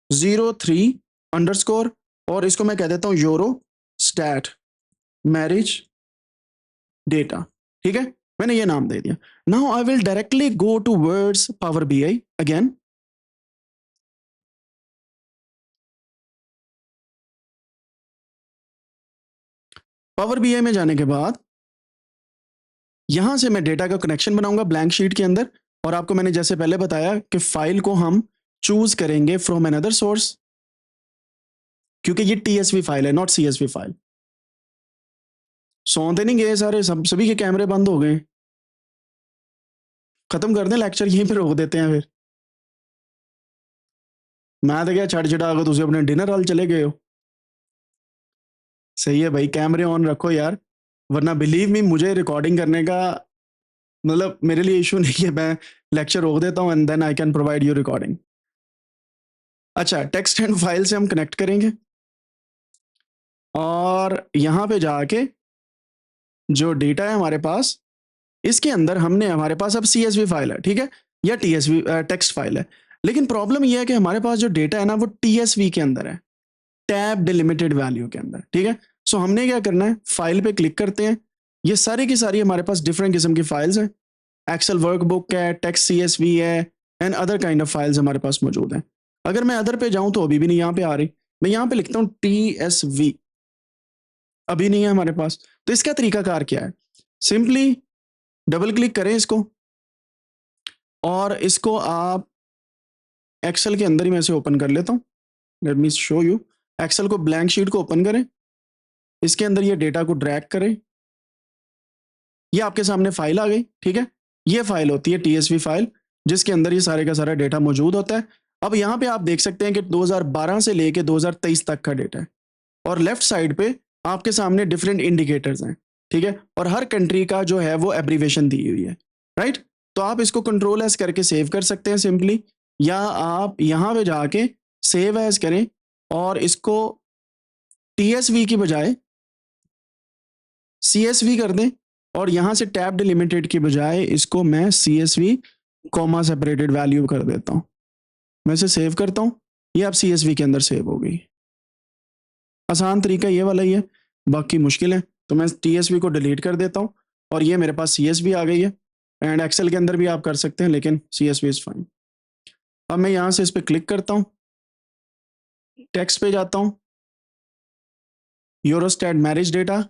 03 अंडरस्कोर, और इसको मैं कह देता हूं यूरो स्टैट मैरिज डेटा। ठीक है, मैंने ये नाम दे दिया। Now I will directly go to words power BI again. Power BI में जाने के बाद यहां से मैं डेटा का कनेक्शन बनाऊंगा ब्लैंक शीट के अंदर, और आपको मैंने जैसे पहले बताया कि फाइल को हम चूज करेंगे फ्रॉम अनदर सोर्स, क्योंकि ये TSV फाइल है, नॉट CSV फाइल। सौंते नहीं गए सारे, सभी के कैमरे बंद हो गए। खत्म कर दें लेक्चर, यहीं पे रोक देते हैं फिर। मैं तो क्या छड़ छड़ा कर तुझे अपने डिनर हॉल चले गए हो। सही है भाई, कैमरे ऑन रखो यार, वरना बिलीव मी मुझे रिकॉर्डिंग करने का मतलब मेरे लिए इशू नहीं है, मैं लेक्चर रोक देता हूँ and then I can provide you recording. अच्छा, टेक्स्ट एंड फाइल से हम कनेक्ट करेंगे, और यहां पे जाके जो डेटा है हमारे पास, इसके अंदर हमने, हमारे पास अब CSV फाइल है, ठीक है, या TSV टेक्स्ट फाइल है, लेकिन प्रॉब्लम यह है कि हमारे पास जो डेटा है ना वो TSV के अंदर है, टैब डिलिमिटेड वैल्यू के अंदर। ठीक है, सो हमने क्या करना है, फाइल पे क्लिक करते हैं, ये सारी की सारी हमारे पास डिफरेंट किस्म की फाइल्स हैं, एक्सेल वर्कबुक है, टेक्स्ट CSV है, and other kind of files हमारे पास मौजूद हैं। अगर मैं अदर पे जाऊं तो अभी भी नहीं यहाँ पे आ रही, मैं यहाँ पे लिखता हूँ TSV, अभी नहीं है हमारे पास। तो इसका तरीकाकार क्या है, सिंपली डबल क्लिक करें इसको, और इसको आप एक्सेल के अंदर ही मैं इसे ओपन कर लेता हूँ। Let me show you. Excel को ब्लैंक शीट को ओपन करें, इसके अंदर ये डेटा को ड्रैग करें, ये आपके सामने फाइल आ गई। ठीक है, ये फाइल होती है TSV फाइल, जिसके अंदर ये सारे का सारा डेटा मौजूद होता है। अब यहाँ पे आप देख सकते हैं कि 2012 से लेके 2023 तक का डेटा है, और लेफ्ट साइड पे आपके सामने डिफरेंट इंडिकेटर्स हैं। ठीक है, और हर कंट्री का जो है वो एब्रीवेशन दी हुई है, राइट। तो आप इसको कंट्रोल एस करके सेव कर सकते हैं सिंपली, या आप यहाँ पे जाके सेव एज करें और इसको TSV की बजाय CSV कर दें, और यहाँ से टैब डिलिमिटेड की बजाय इसको मैं CSV कॉमा सेपरेटेड वैल्यू कर देता हूँ। मैं इसे सेव करता हूँ, ये अब CSV के अंदर सेव हो गई। आसान तरीका ये वाला ही है, बाकी मुश्किल है तो मैं TSV को डिलीट कर देता हूँ, और ये मेरे पास CSV आ गई है। एंड एक्सेल के अंदर भी आप कर सकते हैं, लेकिन CSV इज फाइन। अब मैं यहाँ से इस पर क्लिक करता हूँ, टेक्स्ट पे जाता हूँ, यूरोस्टैट मैरिज डेटा,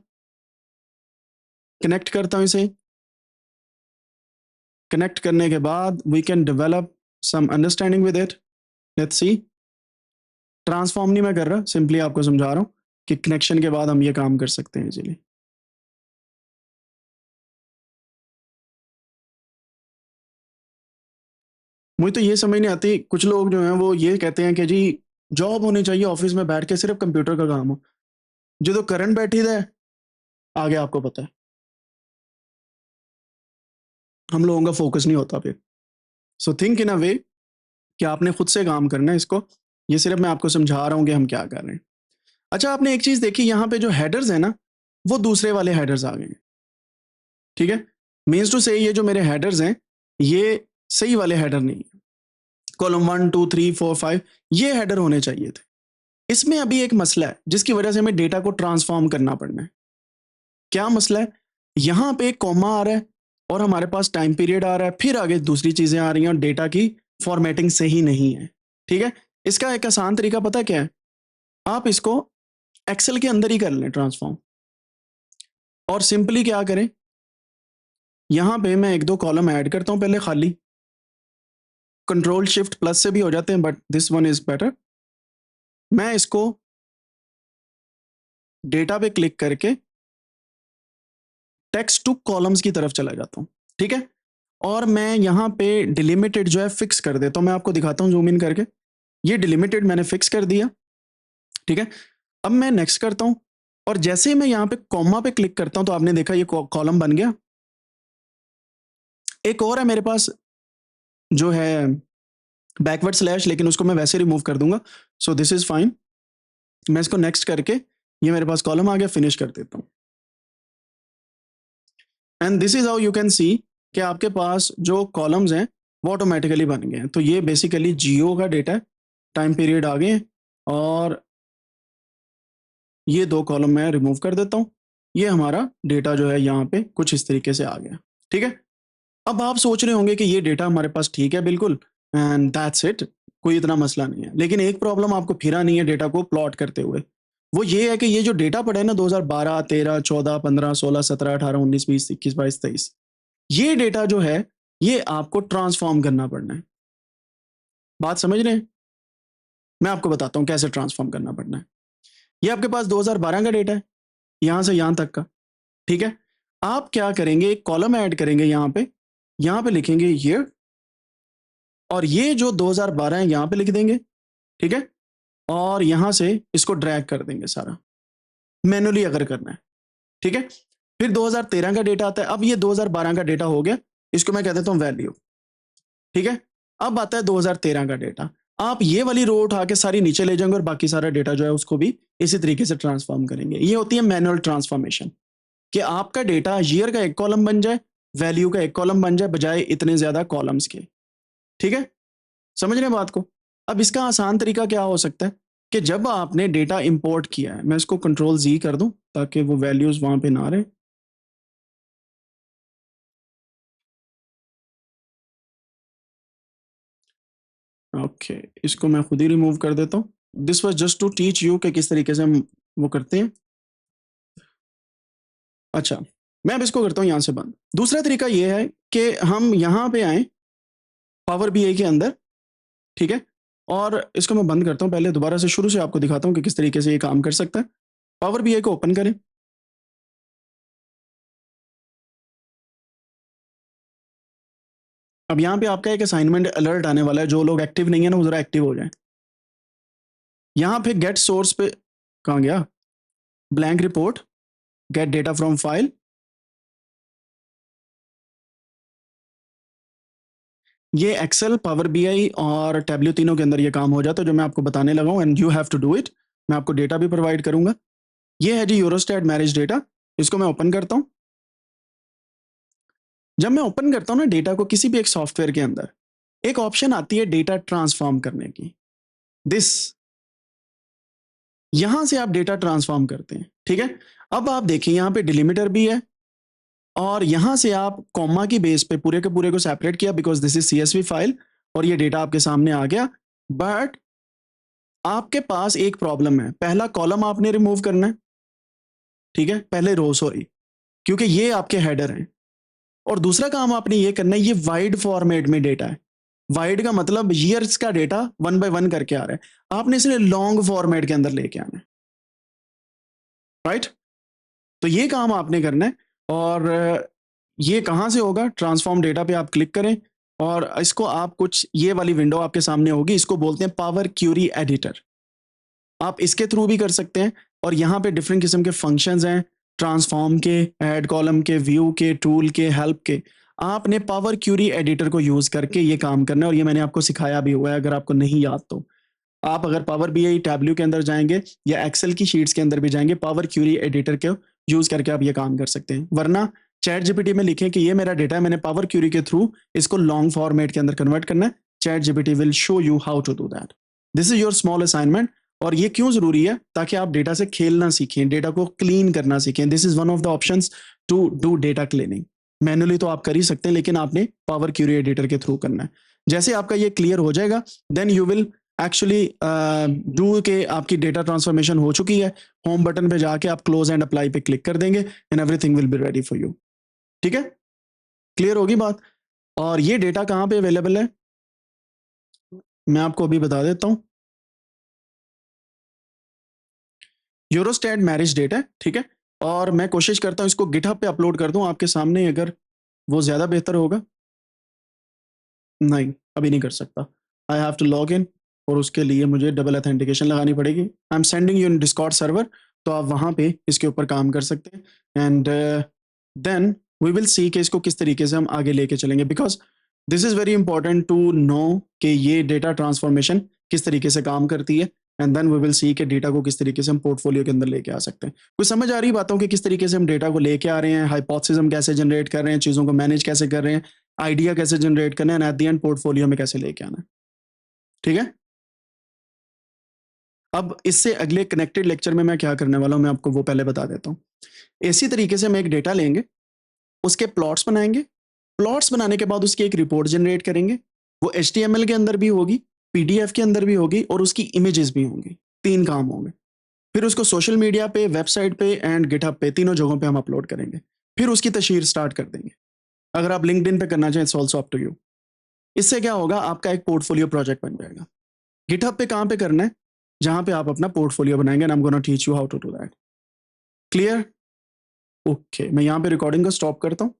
कनेक्ट करता हूँ इसे। कनेक्ट करने के बाद we can develop some understanding with it. Let's see, transform नहीं मैं कर रहा, सिंपली आपको समझा रहा हूँ कि कनेक्शन के बाद हम ये काम कर सकते हैं इजीली। मुझे तो ये समझ नहीं आती, कुछ लोग जो हैं वो ये कहते हैं कि जी जॉब होनी चाहिए ऑफिस में बैठ के सिर्फ कंप्यूटर का काम हो, जो तो करंट बैठी है आगे आपको पता है, हम लोगों का फोकस नहीं होता फिर। So think in a way कि आपने खुद से काम करना है इसको, ये सिर्फ मैं आपको समझा रहा हूँ कि हम क्या कर रहे हैं। अच्छा, आपने एक चीज देखी, यहाँ पे जो हेडर्स है ना वो दूसरे वाले हेडर्स आ गए हैं। ठीक है, मीन्स टू से ये जो मेरे हेडर्स हैं ये सही वाले हेडर नहीं है, कॉलम 1 2 3 4 5 ये हेडर होने चाहिए थे। इसमें अभी एक मसला है जिसकी वजह से हमें डेटा को ट्रांसफॉर्म करना पड़ना है। क्या मसला है, यहाँ पे एक कॉमा आ रहा है और हमारे पास टाइम पीरियड आ रहा है, फिर आगे दूसरी चीजें आ रही हैं और डेटा की फॉर्मेटिंग सही नहीं है। ठीक है, इसका एक आसान तरीका पता क्या है, आप इसको एक्सेल के अंदर ही कर लें ट्रांसफॉर्म, और सिंपली क्या करें, यहां पे मैं एक दो कॉलम ऐड करता हूं पहले खाली, कंट्रोल शिफ्ट प्लस से भी हो जाते हैं but this one is better. मैं इसको डेटा पे क्लिक करके टेक्स्ट टू कॉलम्स की तरफ चला जाता हूं, ठीक है, और मैं यहां पे डिलिमिटेड जो है फिक्स कर देता हूं। मैं आपको दिखाता हूं जूम इन करके, ये डिलिमिटेड मैंने फिक्स कर दिया, ठीक है। अब मैं नेक्स्ट करता हूं, और जैसे ही मैं यहां पे कॉमा पे क्लिक करता हूं तो आपने देखा ये कॉलम बन गया। एक और है मेरे पास जो है बैकवर्ड स्लैश, लेकिन उसको मैं वैसे रिमूव कर दूंगा, सो दिस इज फाइन। मैं इसको नेक्स्ट करके ये मेरे पास कॉलम आ गया, फिनिश कर देता हूं। And this is how you can see कि आपके पास जो कॉलम्स हैं वो ऑटोमेटिकली बन गए हैं। तो ये बेसिकली जियो का डेटा है, टाइम पीरियड आ गए हैं, और ये दो कॉलम मैं रिमूव कर देता हूं। ये हमारा डेटा जो है यहाँ पे कुछ इस तरीके से आ गया, ठीक है। अब आप सोच रहे होंगे कि ये डेटा हमारे पास ठीक है बिल्कुल, एंड दैट्स इट, कोई इतना मसला नहीं है। लेकिन एक प्रॉब्लम आपको फिरा नहीं है डेटा को प्लॉट करते हुए, वो ये है कि ये जो डेटा पड़ा है ना 2012, 13, 14, 15, 16, 17, 18, 19, 20, 21, 22, 23, ये डेटा जो है ये आपको ट्रांसफॉर्म करना पड़ना है। बात समझ रहे हैं? मैं आपको बताता हूं कैसे ट्रांसफॉर्म करना पड़ना है। ये आपके पास 2012 का डेटा है, यहां से यहां तक का, ठीक है। आप क्या करेंगे, एक कॉलम ऐड करेंगे यहां पे लिखेंगे ईयर, और ये जो 2012 है यहां पे लिख देंगे, ठीक है, और यहां से इसको ड्रैग कर देंगे सारा, मैनुअली अगर करना है, ठीक है। फिर 2013 का डेटा आता है, अब ये 2012 का डेटा हो गया, इसको मैं कह देता हूं वैल्यू, ठीक है। अब आता है 2013 का डेटा, आप ये वाली रो उठा के सारी नीचे ले जाएंगे और बाकी सारा डेटा जो है उसको भी इसी तरीके से ट्रांसफॉर्म करेंगे। ये होती है मैनुअल ट्रांसफॉर्मेशन, कि आपका डेटा ईयर का एक कॉलम बन जाए, वैल्यू का एक कॉलम बन जाए, बजाय इतने ज्यादा कॉलम्स के, ठीक है। समझ रहे हैं बात को? अब इसका आसान तरीका क्या हो सकता है कि जब आपने डेटा इंपोर्ट किया है, मैं इसको कंट्रोल जी कर दूं ताकि वो वैल्यूज वहां पे ना रहे, ओके, इसको मैं खुद ही रिमूव कर देता हूं। This was just to teach you कि किस तरीके से हम वो करते हैं। अच्छा, मैं अब इसको करता हूं यहां से बंद। दूसरा तरीका ये है कि हम यहां पे आए पावर बीआई के अंदर, ठीक है, और इसको मैं बंद करता हूं। पहले दोबारा से शुरू से आपको दिखाता हूं कि किस तरीके से ये काम कर सकता है। पावर बीआई को ओपन करें, अब यहाँ पे आपका एक असाइनमेंट अलर्ट आने वाला है, जो लोग एक्टिव नहीं है ना वो जरा एक्टिव हो जाए। यहाँ पे गेट सोर्स पे कहाँ गया, blank report, gate data from file, ये एक्सेल, पावर बीआई और टैब्ल्यू तीनों के अंदर ये काम हो जाता है जो मैं आपको बताने लगा हूँ, and you have to do it. मैं आपको डेटा भी प्रोवाइड करूंगा। ये है जी यूरोस्टैट मैरिज डेटा, इसको मैं ओपन करता हूँ। जब मैं ओपन करता हूँ ना डेटा को किसी भी एक सॉफ्टवेयर के अंदर, एक ऑप्शन आती है डेटा ट्रांसफॉर्म करने की, दिस, यहां से आप डेटा ट्रांसफॉर्म करते हैं, ठीक है। अब आप देखिए यहाँ पे डिलिमीटर भी है, और यहां से आप कॉमा की बेस पे पूरे के पूरे को सेपरेट किया, because this is CSV file, और ये डेटा आपके सामने आ गया। बट आपके पास एक प्रॉब्लम है, पहला कॉलम आपने रिमूव करना है, ठीक है, पहले रो, सॉरी, क्योंकि ये आपके हेडर हैं। और दूसरा काम आपने ये करना है, ये वाइड फॉर्मेट में डेटा है, वाइड का मतलब ईयर्स का डेटा 1 by 1 करके आ रहा है, आपने इसलिए लॉन्ग फॉर्मेट के अंदर लेके आना है, राइट। तो ये काम आपने करना है, और ये कहां से होगा, ट्रांसफॉर्म डेटा पे आप क्लिक करें, और इसको आप कुछ, ये वाली विंडो आपके सामने होगी, इसको बोलते हैं पावर क्यूरी एडिटर। आप इसके थ्रू भी कर सकते हैं, और यहाँ पे डिफरेंट किस्म के फंक्शंस हैं, ट्रांसफॉर्म के, ऐड कॉलम के, व्यू के, टूल के, हेल्प के। आपने पावर क्यूरी एडिटर को यूज करके ये काम करना है, और ये मैंने आपको सिखाया भी हुआ है, अगर आपको नहीं याद तो। आप अगर पावर बीआई टैब्ल्यू के अंदर जाएंगे या एक्सेल की शीट्स के अंदर भी जाएंगे, पावर क्यूरी एडिटर के यूज करके आप ये काम कर सकते हैं। वरना चैट जीपीटी में लिखें कि ये मेरा डेटा है, मैंने पावर क्यूरी के थ्रू इसको लॉन्ग फॉर्मेट के अंदर कन्वर्ट करना है, chat GPT will show you how to do that. This is your small assignment. और ये क्यों जरूरी है, ताकि आप डेटा से खेलना सीखें, डेटा को क्लीन करना सीखें। This is one of the options to do data cleaning. Manually तो आप कर ही सकते हैं, लेकिन आपने पावर क्यूरी एडिटर के थ्रू करना है। जैसे आपका ये क्लियर हो जाएगा, then you will actually do के आपकी डेटा ट्रांसफॉर्मेशन हो चुकी है। होम बटन पे जाके आप क्लोज एंड अप्लाई पे क्लिक कर देंगे, and everything will be ready for you, ठीक है। क्लियर होगी बात? और ये डेटा कहाँ पे अवेलेबल है, मैं आपको अभी बता देता हूँ। यूरोस्टैट मैरिज डेट है, ठीक है, और मैं कोशिश करता हूँ इसको गिटहब पे अपलोड कर दूं आपके सामने, अगर वो ज्यादा बेहतर होगा। नहीं, अभी नहीं कर सकता, I have to log in, और उसके लिए मुझे डबल अथेंटिकेशन लगानी पड़ेगी। I am sending you in discord server, तो आप वहां पे इसके ऊपर काम कर सकते हैं, and then we will see कि इसको किस तरीके से हम आगे लेके चलेंगे, because this is very important to know कि ये डेटा ट्रांसफॉर्मेशन किस तरीके से काम करती है, and then we will see कि डेटा को किस तरीके से हम पोर्टफोलियो के अंदर लेके आ सकते हैं। कुछ समझ आ रही बातों कि किस तरीके से हम डेटा को लेके आ रहे हैं, हाइपोथेसिस हम कैसे जनरेट कर रहे हैं, चीज़ों को मैनेज कैसे कर रहे हैं, आइडिया कैसे जनरेट करना है, एट द एंड पोर्टफोलियो में कैसे लेके आना है, ठीक है। अब इससे अगले कनेक्टेड लेक्चर में मैं क्या करने वाला हूं, मैं आपको वो पहले बता देता हूं। इसी तरीके से हम एक डेटा लेंगे, उसके प्लॉट्स बनाएंगे, प्लॉट्स बनाने के बाद उसकी एक रिपोर्ट जनरेट करेंगे, वो HTML के अंदर भी होगी, PDF के अंदर भी होगी, और उसकी इमेजेस भी होंगी, 3 काम होंगे। फिर उसको सोशल मीडिया पे, वेबसाइट पे एंड गिटहब पे, तीनों जगहों पे हम अपलोड करेंगे। फिर उसकी तशहीर स्टार्ट कर देंगे। अगर आप लिंक्डइन पे करना चाहें, it's also up to you. इससे क्या होगा, आपका एक पोर्टफोलियो प्रोजेक्ट बन जाएगा। गिटहब पे कहाँ पे करना है, जहां पे आप अपना पोर्टफोलियो बनाएंगे, and I am gonna teach you how to do that. Clear? Okay, मैं यहाँ पे रिकॉर्डिंग को स्टॉप करता हूँ।